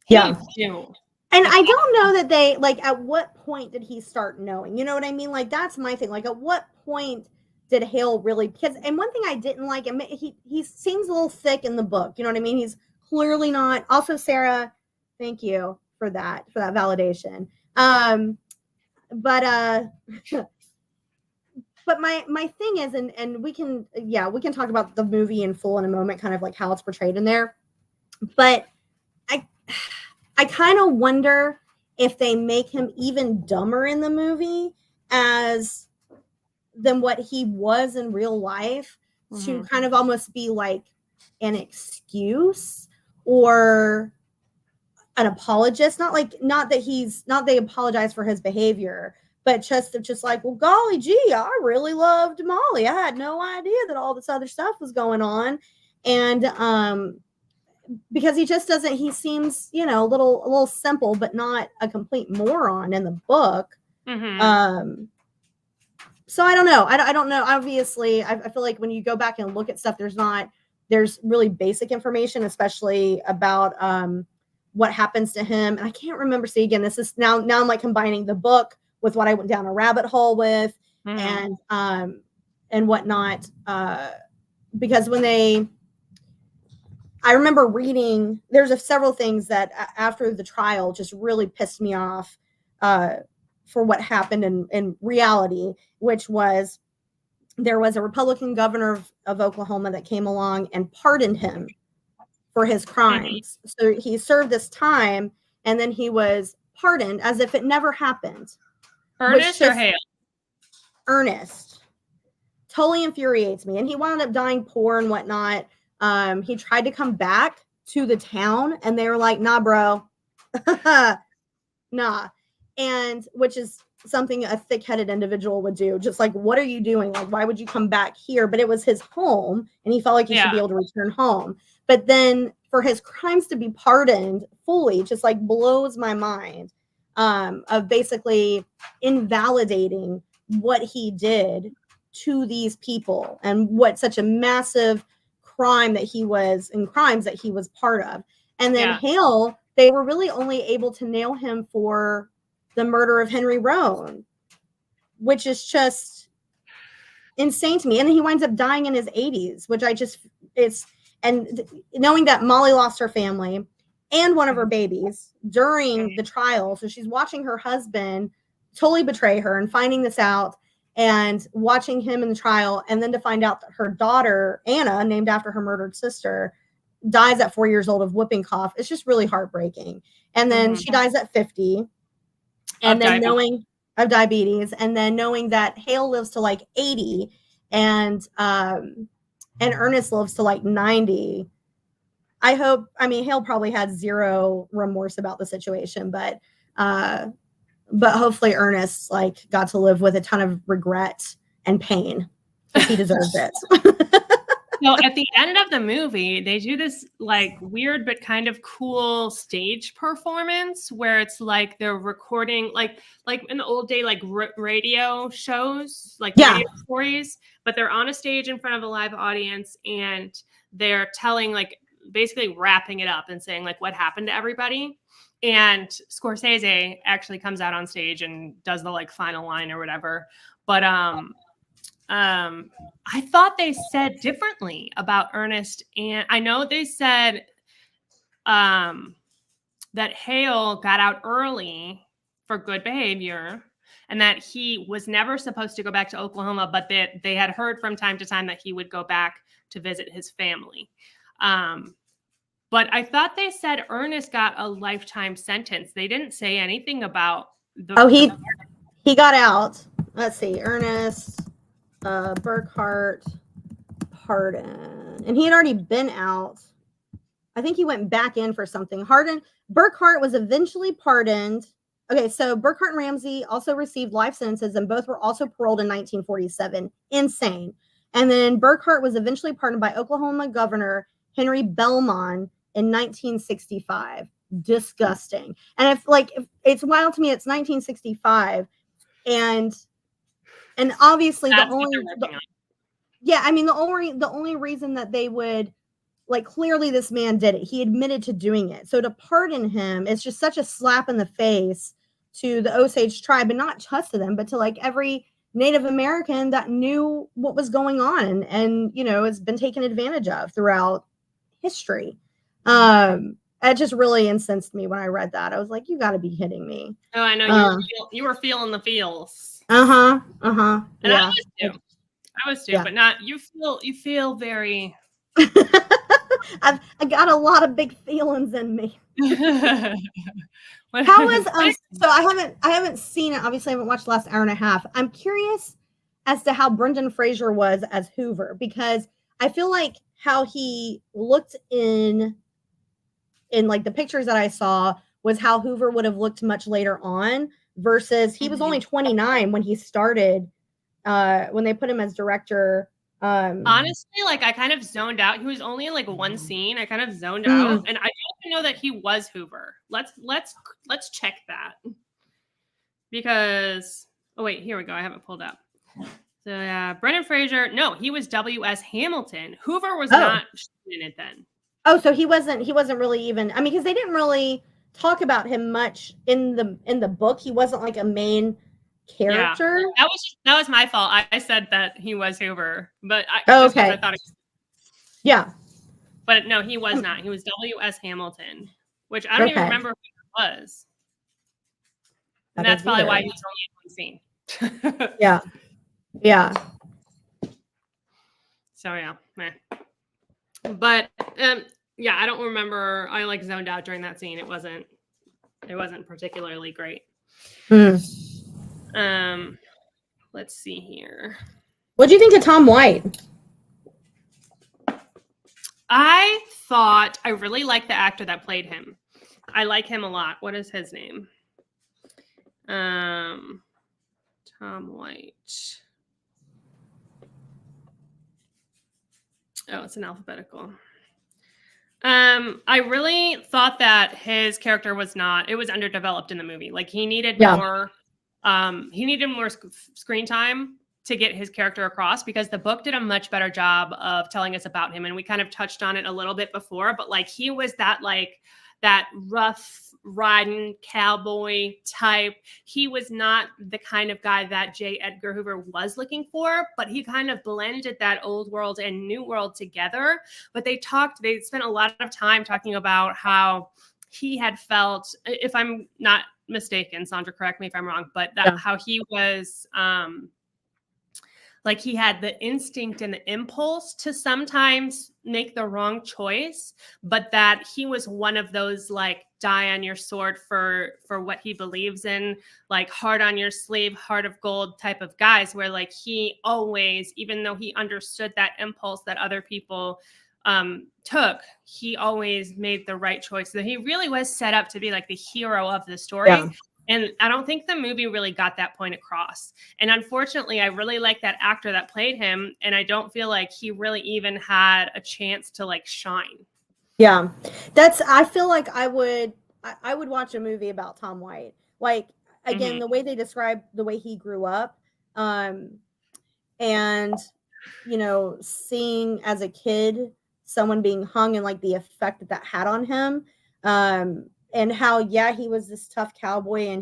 He knew. And I don't know that they, like, at what point did he start knowing? You know what I mean? Like, that's my thing. Like, at what point did Hale really, because, and one thing I didn't like, he seems a little thick in the book. You know what I mean? He's clearly not. Also, Sarah, thank you for that validation. But my thing is, and we can talk about the movie in full in a moment, kind of like how it's portrayed in there. But I kind of wonder if they make him even dumber in the movie than what he was in real life, to kind of almost be like an excuse or an apologist. Not that they apologize for his behavior, but just like, well, golly gee, I really loved Molly. I had no idea that all this other stuff was going on. And because he just doesn't, he seems, a little simple, but not a complete moron in the book. So I don't know. I don't know. Obviously, I feel like when you go back and look at stuff, there's really basic information, especially about what happens to him. And I can't remember. See, again, this is now I'm like combining the book with what I went down a rabbit hole with and whatnot. Because when I remember reading, there's several things that after the trial just really pissed me off for what happened in reality, which was there was a Republican governor of Oklahoma that came along and pardoned him for his crimes. So he served this time and then he was pardoned as if it never happened. Ernest or Hale? Ernest. Totally infuriates me. And he wound up dying poor and whatnot. He tried to come back to the town and they were like, nah, bro. Nah. And which is something a thick-headed individual would do. Just like, what are you doing? Like, why would you come back here? But it was his home and he felt like he should be able to return home. But then for his crimes to be pardoned fully just like blows my mind, of basically invalidating what he did to these people and what such a massive crime that he was and crimes that he was part of. And then Hale, they were really only able to nail him for the murder of Henry Roan, which is just insane to me. And then he winds up dying in his 80s, which and knowing that Molly lost her family and one of her babies during the trial. So she's watching her husband totally betray her and finding this out and watching him in the trial. And then to find out that her daughter, Anna, named after her murdered sister, dies at 4 years old of whooping cough. It's just really heartbreaking. And then she dies at 50. And then knowing of diabetes, and then knowing that Hale lives to like 80 and Ernest lives to like 90. Hale probably had zero remorse about the situation, but hopefully Ernest like got to live with a ton of regret and pain because he deserved it. So at the end of the movie, they do this like weird but kind of cool stage performance where it's like they're recording like in the old day, like radio shows, like radio stories, but they're on a stage in front of a live audience and they're telling like basically wrapping it up and saying like what happened to everybody. And Scorsese actually comes out on stage and does the like final line or whatever. But I thought they said differently about Ernest, and I know they said that Hale got out early for good behavior and that he was never supposed to go back to Oklahoma, but that they had heard from time to time that he would go back to visit his family. But I thought they said Ernest got a lifetime sentence. They didn't say anything about he got out. Let's see, Ernest Burkhart pardon, and he had already been out. I think he went back in for something. Burkhart was eventually pardoned. Okay, so Burkhart and Ramsey also received life sentences, and both were also paroled in 1947. Insane. And then Burkhart was eventually pardoned by Oklahoma Governor Henry Belmont in 1965. Disgusting. And if it's wild to me, it's 1965, and obviously the only reason that they would like, clearly this man did it. He admitted to doing it. So to pardon him, it's just such a slap in the face to the Osage tribe, and not just to them, but to like every Native American that knew what was going on and has been taken advantage of throughout history. It just really incensed me when I read that. I was like, you got to be kidding me. Oh, I know you were feeling the feels. And I was too, but not you feel very. I got a lot of big feelings in me. How was so I haven't seen it. Obviously, I haven't watched the last hour and a half. I'm curious as to how Brendan Fraser was as Hoover, because I feel like how he looked in like the pictures that I saw was how Hoover would have looked much later on, versus he was only 29 when he started, when they put him as director. Honestly, like I kind of zoned out. He was only in like one scene. I kind of zoned out, and I don't even know that he was Hoover. Let's check that, because wait, here we go. I have it pulled up. So Brendan Fraser. No, he was W.S. Hamilton. Hoover was not in it then. Oh, so he wasn't really even. I mean, because they didn't really talk about him much in the book. He wasn't like a main character. Yeah. That was my fault. I said that he was Hoover, but okay. I thought But no, he was not. He was W.S. Hamilton, which I don't even remember who he was. And that's probably why he's only in one scene. Yeah. Yeah. So yeah, meh. But yeah, I don't remember. I like zoned out during that scene. It wasn't particularly great. Let's see here. What do you think of Tom White? I really liked the actor that played him. I like him a lot. What is his name? Tom White. Oh, it's an alphabetical. I really thought that his character was underdeveloped in the movie. Like he needed more screen time to get his character across, because the book did a much better job of telling us about him. And we kind of touched on it a little bit before, but like he was that rough riding cowboy type. He was not the kind of guy that J. Edgar Hoover was looking for, but he kind of blended that old world and new world together. But they spent a lot of time talking about how he had felt, if I'm not mistaken, Saundra, correct me if I'm wrong, but how he was, like he had the instinct and the impulse to sometimes make the wrong choice, but that he was one of those like die on your sword for what he believes in, like heart on your sleeve, heart of gold type of guys, where like he always, even though he understood that impulse that other people took, he always made the right choice. So he really was set up to be like the hero of the story. Yeah. And I don't think the movie really got that point across. And unfortunately, I really like that actor that played him. And I don't feel like he really even had a chance to like shine. Yeah, I feel like I would watch a movie about Tom White. Like, again, the way they describe the way he grew up, and, you know, seeing as a kid, someone being hung and like the effect that had on him. And how, he was this tough cowboy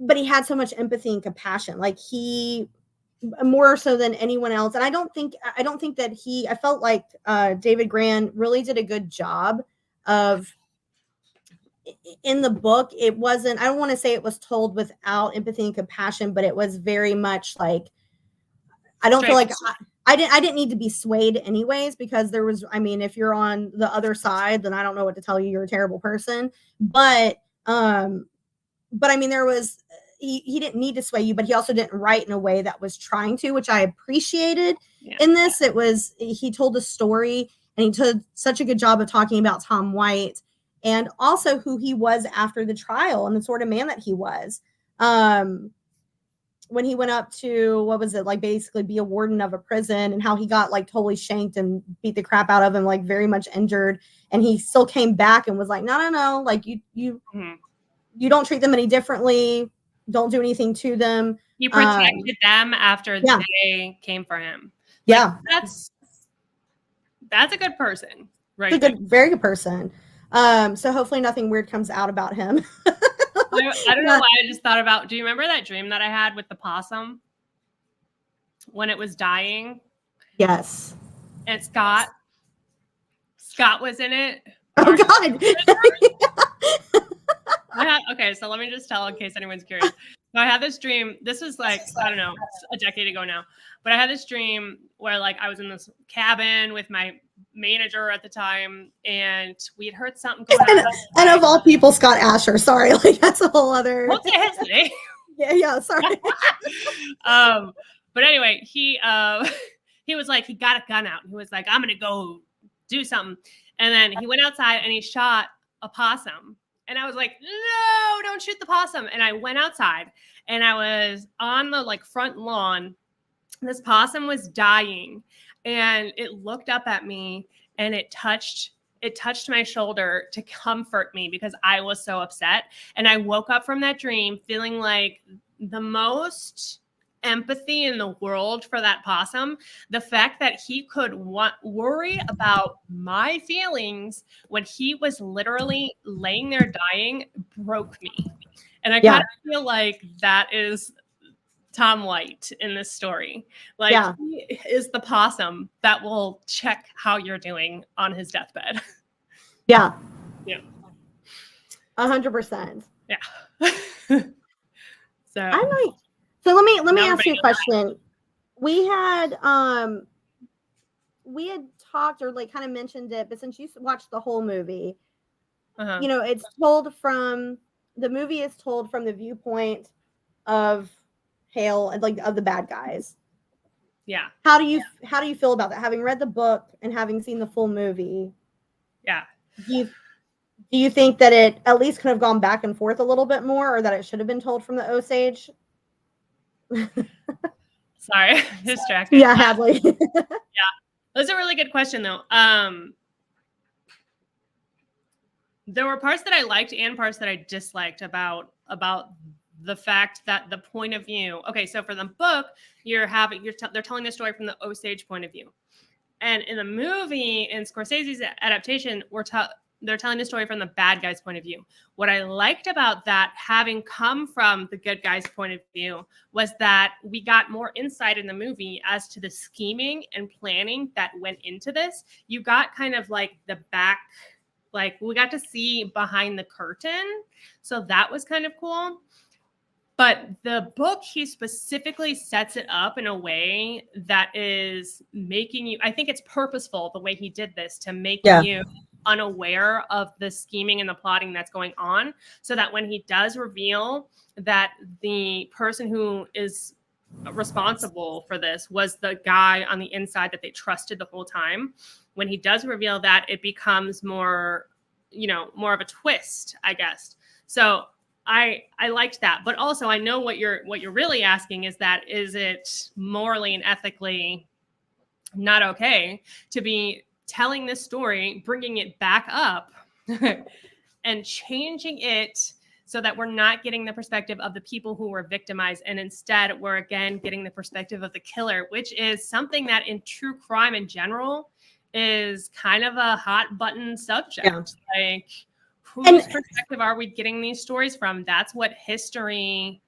but he had so much empathy and compassion. Like he, more so than anyone else. And I don't think that I felt like David Grann really did a good job of, in the book, it wasn't, I don't want to say it was told without empathy and compassion, but it was very much like, I don't feel like I didn't need to be swayed anyways, because there was, I mean, if you're on the other side, then I don't know what to tell you. You're a terrible person. But I mean, there was, he didn't need to sway you, but he also didn't write in a way that was trying to, which I appreciated in this. It was, he told a story, and he did such a good job of talking about Tom White and also who he was after the trial and the sort of man that he was. When he went up to, what was it, like basically be a warden of a prison, and how he got like totally shanked and beat the crap out of him, like very much injured. And he still came back and was like, no, like you don't treat them any differently. Don't do anything to them. He protected them after they came for him. Like, that's a good person, right? Very good person. So hopefully nothing weird comes out about him. I don't know why I just thought about, do you remember that dream that I had with the possum when it was dying? Yes. And Scott was in it. Oh God. Okay, so let me just tell in case anyone's curious. So I had this dream. This was like, I don't know, a decade ago now. But I had this dream where like I was in this cabin with my manager at the time, and we had heard something going on. And of all people, Scott Asher. Sorry, like that's a whole other. What's his name? Yeah, sorry. But anyway, he was like, he got a gun out. He was like, I'm gonna go do something. And then he went outside and he shot a possum. And I was like, no, don't shoot the possum. And I went outside and I was on the like front lawn. This possum was dying, and it looked up at me, and it touched my shoulder to comfort me because I was so upset. And I woke up from that dream feeling like the most empathy in the world for that possum. The fact that he could worry about my feelings when he was literally laying there dying broke me. And I kind of feel like that is Tom White in this story. Like, he is the possum that will check how you're doing on his deathbed. Yeah. Yeah. 100%. Yeah. So I like. So let me ask you a question. We had talked or like kind of mentioned it, but since you watched the whole movie, you know, it's told from the movie is told from the viewpoint of Hale and like of the bad guys. Yeah. How do you feel about that? Having read the book and having seen the full movie. Yeah. Do you think that it at least could have gone back and forth a little bit more, or that it should have been told from the Osage? Sorry, distracted. Yeah, Hadley. Yeah, that's a really good question, though. There were parts that I liked and parts that I disliked about the fact that the point of view. Okay, so for the book, they're telling the story from the Osage point of view, and in the movie, in Scorsese's adaptation, they're telling the story from the bad guy's point of view. What I liked about that, having come from the good guy's point of view, was that we got more insight in the movie as to the scheming and planning that went into this. You got kind of like the back, like we got to see behind the curtain. So that was kind of cool. But the book, he specifically sets it up in a way that is making you, I think it's purposeful the way he did this to make you unaware of the scheming and the plotting that's going on, so that when he does reveal that the person who is responsible for this was the guy on the inside that they trusted the whole time, when he does reveal that, it becomes more of a twist, I guess. So I liked that, but also I know what you're really asking is it morally and ethically not okay to be telling this story, bringing it back up and changing it so that we're not getting the perspective of the people who were victimized, and instead we're again getting the perspective of the killer, which is something that in true crime in general is kind of a hot button subject. Like, whose perspective are we getting these stories from? That's what history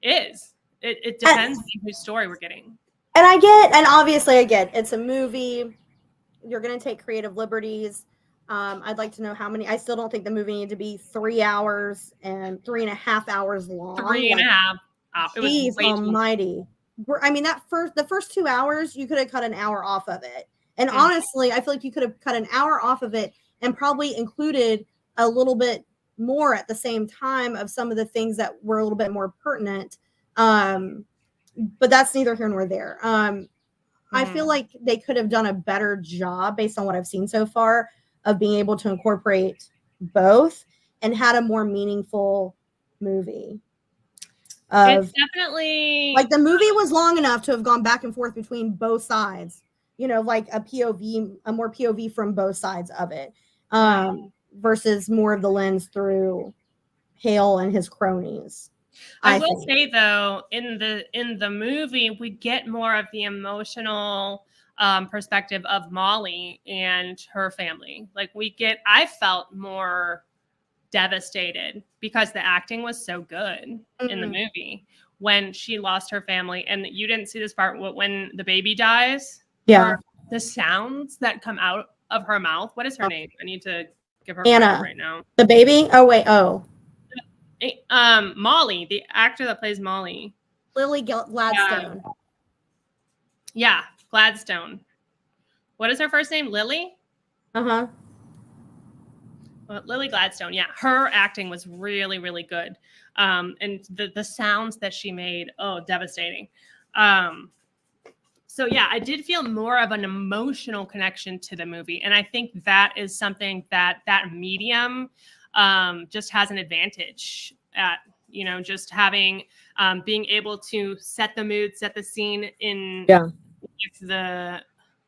is. It depends on whose story we're getting. And obviously I get it's a movie. You're going to take creative liberties. I'd like to know how many. I still don't think the movie needed to be 3 hours and 3.5 hours long. 3.5 hours. Jeez almighty. I mean, the first 2 hours, you could have cut an hour off of it. And honestly, I feel like you could have cut an hour off of it and probably included a little bit more at the same time of some of the things that were a little bit more pertinent. But that's neither here nor there. I feel like they could have done a better job based on what I've seen so far of being able to incorporate both and had a more meaningful movie. It's definitely like the movie was long enough to have gone back and forth between both sides, like a more POV from both sides of it, versus more of the lens through Hale and his cronies. I will say though, in the movie, we get more of the emotional perspective of Molly and her family. Like I felt more devastated because the acting was so good in the movie when she lost her family. And you didn't see this part when the baby dies. Yeah. The sounds that come out of her mouth. What is her name? I need to give her Anna right now. The baby? Oh wait, Molly, the actor that plays Molly. Lily Gladstone. Yeah, Gladstone. What is her first name? Lily? Uh-huh. Well, Lily Gladstone, yeah. Her acting was really, really good. And the sounds that she made, devastating. So yeah, I did feel more of an emotional connection to the movie. And I think that is something that medium just has an advantage at, just having, being able to set the mood, set the scene in the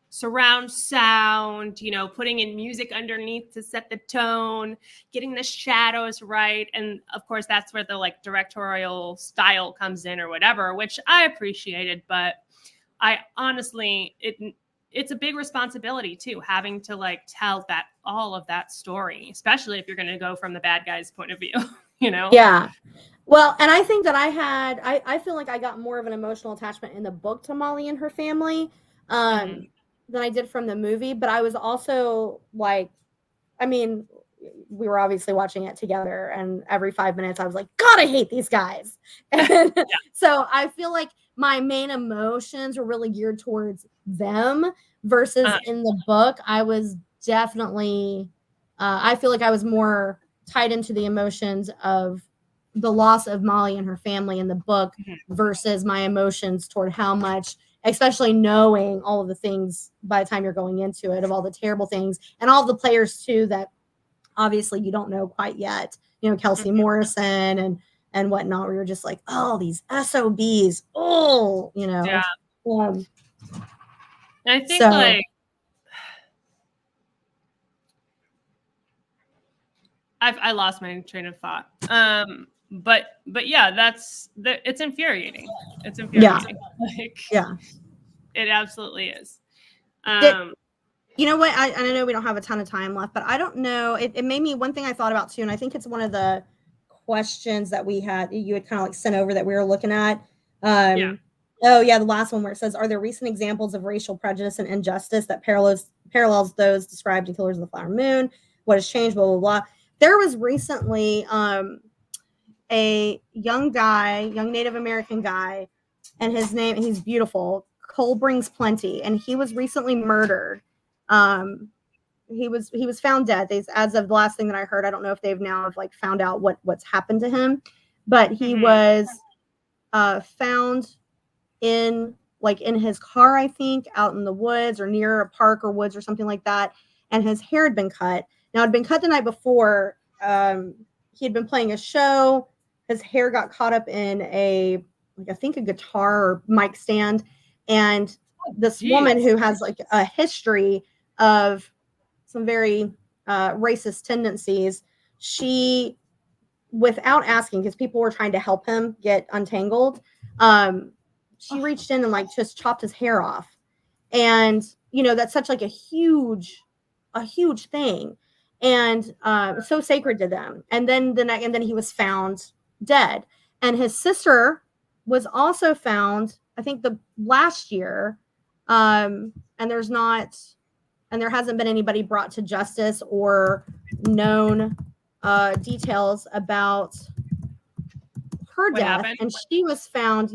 surround sound, putting in music underneath to set the tone, getting the shadows right. And of course, that's where the directorial style comes in or whatever, which I appreciated. But I honestly, it's a big responsibility too, having to tell all of that story, especially if you're going to go from the bad guy's point of view. Yeah. Well, and I think that I feel like I got more of an emotional attachment in the book to Molly and her family than I did from the movie. But I was also like, I mean, we were obviously watching it together, and every 5 minutes I was like, God, I hate these guys. And so I feel like my main emotions were really geared towards them versus in the book. I was definitely, I feel like I was more tied into the emotions of the loss of Molly and her family in the book versus my emotions toward how much, especially knowing all of the things by the time you're going into it, of all the terrible things and all the players too that obviously you don't know quite yet, Kelsey Morrison and whatnot, where you're just like, oh, these SOBs, Yeah. And I think so, I lost my train of thought. But yeah, it's infuriating. It's infuriating. Yeah. It absolutely is. You know what? I know we don't have a ton of time left, but I don't know. It made me, one thing I thought about too, and I think it's one of the questions that you had kind of like sent over that we were looking at. Oh yeah, the last one where it says, are there recent examples of racial prejudice and injustice that parallels those described in Killers of the Flower Moon? What has changed? Blah blah blah. There was recently a young Native American guy, and he's beautiful. Cole brings plenty, and he was recently murdered. He was found dead. As of the last thing that I heard, I don't know if they've now found out what's happened to him, but he was found in his car, I think, out in the woods or near a park or woods or something like that, and his hair had been cut. Now, it had been cut the night before. He had been playing a show. His hair got caught up in I think a guitar or mic stand, and this woman who has a history of some very racist tendencies, she, without asking, because people were trying to help him get untangled, she reached in and just chopped his hair off. And that's such a huge thing, and so sacred to them. And then he was found dead, and his sister was also found, I think, the last year, and there hasn't been anybody brought to justice or known details about her death. Happened? And she was found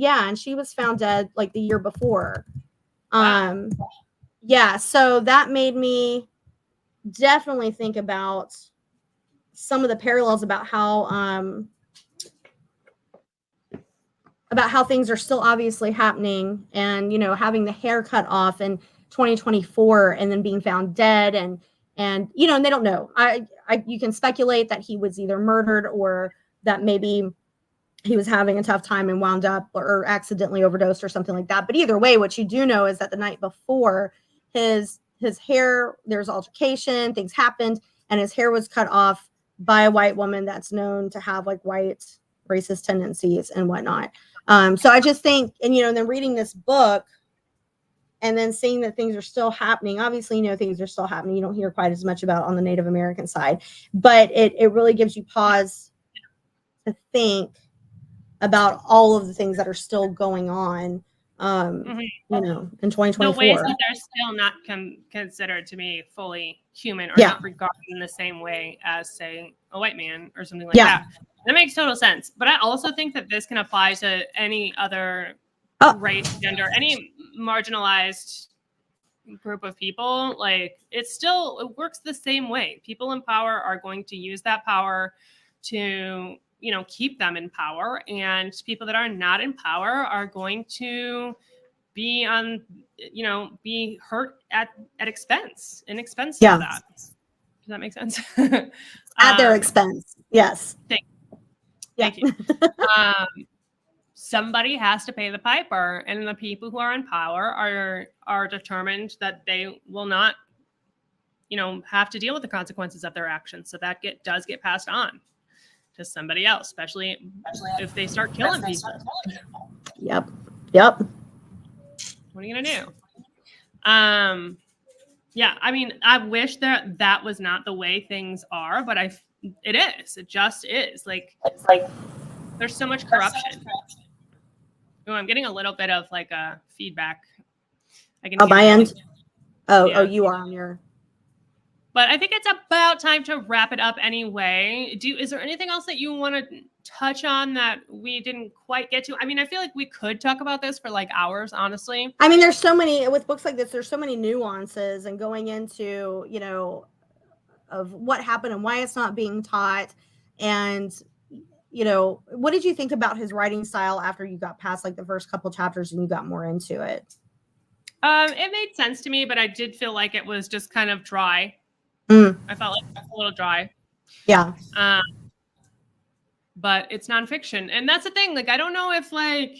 dead the year before. Wow. Yeah, so that made me definitely think about some of the parallels about how things are still obviously happening, and having the hair cut off in 2024 and then being found dead, and and they don't know. You can speculate that he was either murdered or that maybe he was having a tough time and wound up or accidentally overdosed or something like that. But either way, what you do know is that the night before, his hair, there's altercation, things happened, and his hair was cut off by a white woman that's known to have white racist tendencies and whatnot. So I just think, and then reading this book and then seeing that things are still happening, obviously, things are still happening. You don't hear quite as much about on the Native American side, but it really gives you pause to think about all of the things that are still going on, in 2024. The ways that they're still not considered to be fully human or not regarded in the same way as, say, a white man or something like that. That makes total sense. But I also think that this can apply to any other race, gender, any marginalized group of people. It works the same way. People in power are going to use that power to keep them in power, and people that are not in power are going to be be hurt at expense of that. Does that make sense? At their expense. Yes. Thank you. Somebody has to pay the piper, and the people who are in power are determined that they will not have to deal with the consequences of their actions. So that does get passed on to somebody else, especially if they start killing people. Yep. What are you gonna do? Yeah, I mean, I wish that was not the way things are, but It is. It just is. Like, It's like there's so much corruption. Oh, I'm getting a little bit of like a feedback. I can on my end. Oh, Yeah. you are on your. But I think it's about time to wrap it up anyway. Is there anything else that you want to touch on that we didn't quite get to? I mean, I feel like we could talk about this for like hours, honestly. I mean, there's so many with books like this. There's so many nuances and going into, you know, of what happened and why it's not being taught. And, you know, what did you think about his writing style after you got past like the first couple chapters and you got more into it? It made sense to me, but I did feel like it was just kind of dry. I felt like it was a little dry. Yeah. But it's nonfiction. And that's the thing. Like, I don't know if like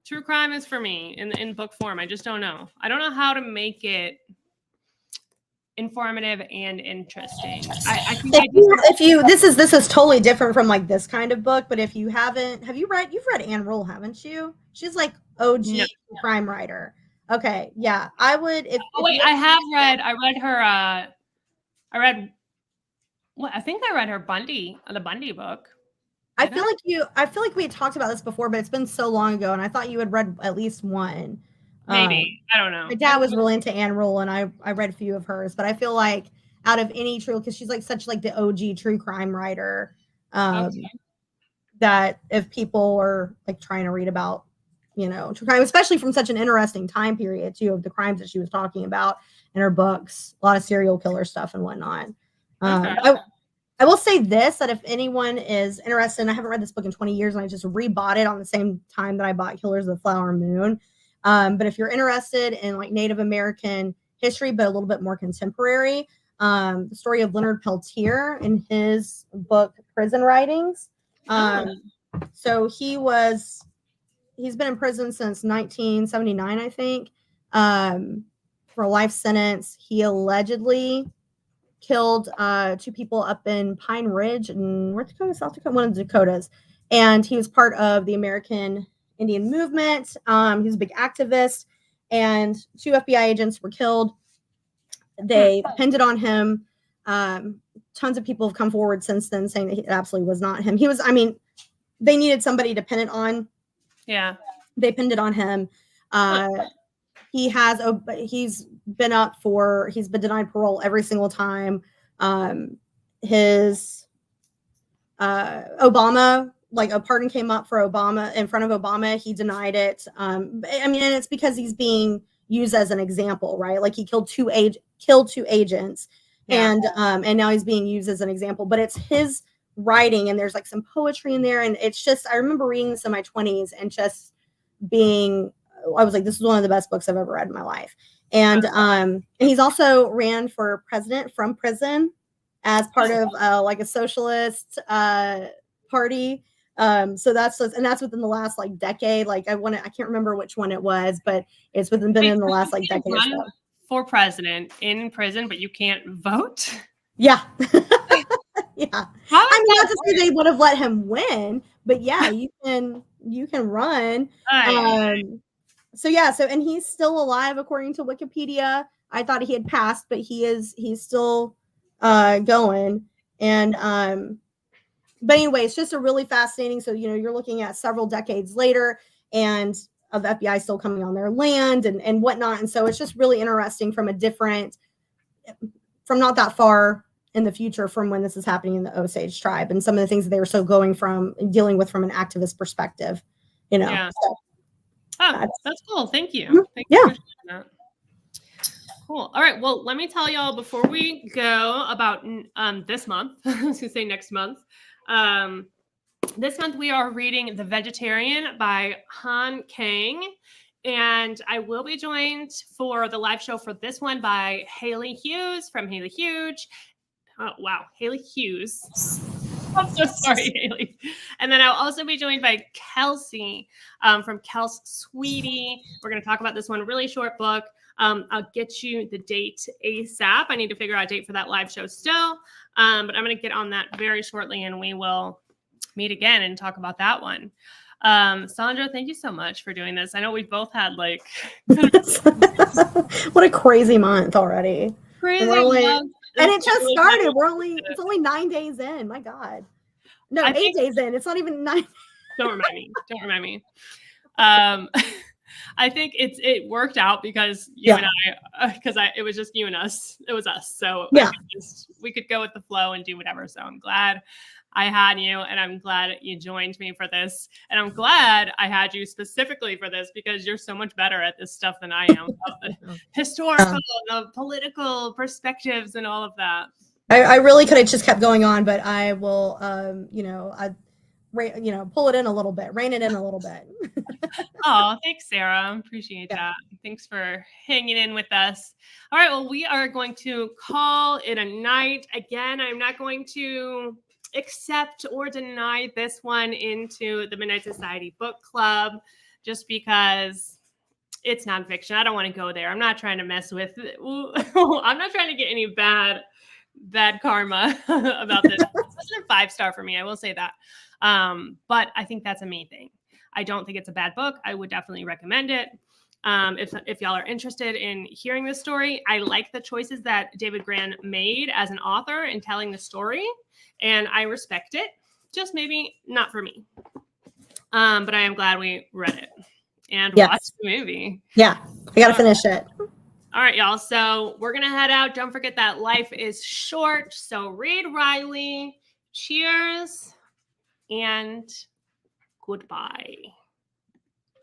true crime is for me in book form. I just don't know. I don't know how to make it informative and interesting. I think this is totally different from like this kind of book, but if you haven't, you've read Anne Rule, haven't you? She's like OG crime writer. Okay. Yeah. I would, I read her the Bundy book. I feel like we had talked about this before, but it's been so long ago, and I thought you had read at least one. Maybe. I don't know. My dad was really into Anne Rule, and I read a few of hers, but I feel like out of any true, because she's like such like the OG true crime writer, that if people are like trying to read about, you know, true crime, especially from such an interesting time period too, of the crimes that she was talking about in her books, a lot of serial killer stuff and whatnot. I will say this, that if anyone is interested, and I haven't read this book in 20 years, and I just rebought it on the same time that I bought Killers of the Flower Moon. But if you're interested in like Native American history, but a little bit more contemporary, the story of Leonard Peltier in his book, Prison Writings. So he's been in prison since 1979, I think, for a life sentence. He allegedly killed 2 people up in Pine Ridge in North Dakota, South Dakota, one of the Dakotas. And he was part of the American Indian movement. He was a big activist, and 2 FBI agents were killed. They pinned it on him. Tons of people have come forward since then saying that it absolutely was not him. They needed somebody to pin it on. Yeah. They pinned it on him. He's been denied parole every single time. Obama, like a pardon came up for Obama in front of Obama. He denied it. And it's because he's being used as an example, right? Like he killed two agents, and now he's being used as an example, but it's his writing, and there's like some poetry in there. And it's just, I remember reading this in my 20s and just I was like, this is one of the best books I've ever read in my life. And he's also ran for president from prison as part of like a socialist party. So that's within the last like decade. Like I can't remember which one it was, but it's been in the last like decade or so. For president in prison, but you can't vote. Yeah. Yeah. Not to say they would have let him win, but yeah, you can run. And he's still alive according to Wikipedia. I thought he had passed, but he's still going. And but anyway, it's just a really fascinating. So, you know, you're looking at several decades later, and of FBI still coming on their land and whatnot. And so it's just really interesting from not that far in the future from when this is happening in the Osage tribe, and some of the things that they were dealing with from an activist perspective, you know. Yeah. So, that's cool. Thank you. Mm-hmm. Thank you for sharing that. Cool. All right. Well, let me tell y'all before we go about this month. I was gonna say next month. This month we are reading The Vegetarian by Han Kang, and I will be joined for the live show for this one by Haley Hughes from Haley Huge. Oh wow, Haley Hughes. I'm so sorry, Haley. And then I'll also be joined by Kelsey from Kels Sweetie. We're going to talk about this one really short book. I'll get you the date ASAP. I need to figure out a date for that live show still. But I'm going to get on that very shortly, and we will meet again and talk about that one. Saundra, thank you so much for doing this. I know we both had like what a crazy month already. Crazy month. And it just started. It's only 9 days in. My God. No, 8 days in. It's not even 9. Don't remind me. Don't remind me. I think it worked out because you and I, it was just you and us. It was us. So we could go with the flow and do whatever. So I'm glad I had you, and I'm glad you joined me for this. And I'm glad I had you specifically for this because you're so much better at this stuff than I am. The historical, the political perspectives and all of that. I really could have just kept going on, but I will, pull it in a little bit, rein it in a little bit. Oh, thanks, Sarah. Appreciate that. Thanks for hanging in with us. All right. Well, we are going to call it a night. Again, I'm not going to accept or deny this one into the Midnight Society Book Club just because it's nonfiction. I don't want to go there. I'm not trying to mess with it. I'm not trying to get any bad karma about this. This wasn't a 5-star for me. I will say that. But I think that's a me thing. I don't think it's a bad book. I would definitely recommend it. If y'all are interested in hearing this story, I like the choices that David Grann made as an author in telling the story, and I respect it. Just maybe not for me. But I am glad we read it and watched the movie. Yeah, I got to finish it. All right, y'all. So we're going to head out. Don't forget that life is short. So read Riley. Cheers and goodbye.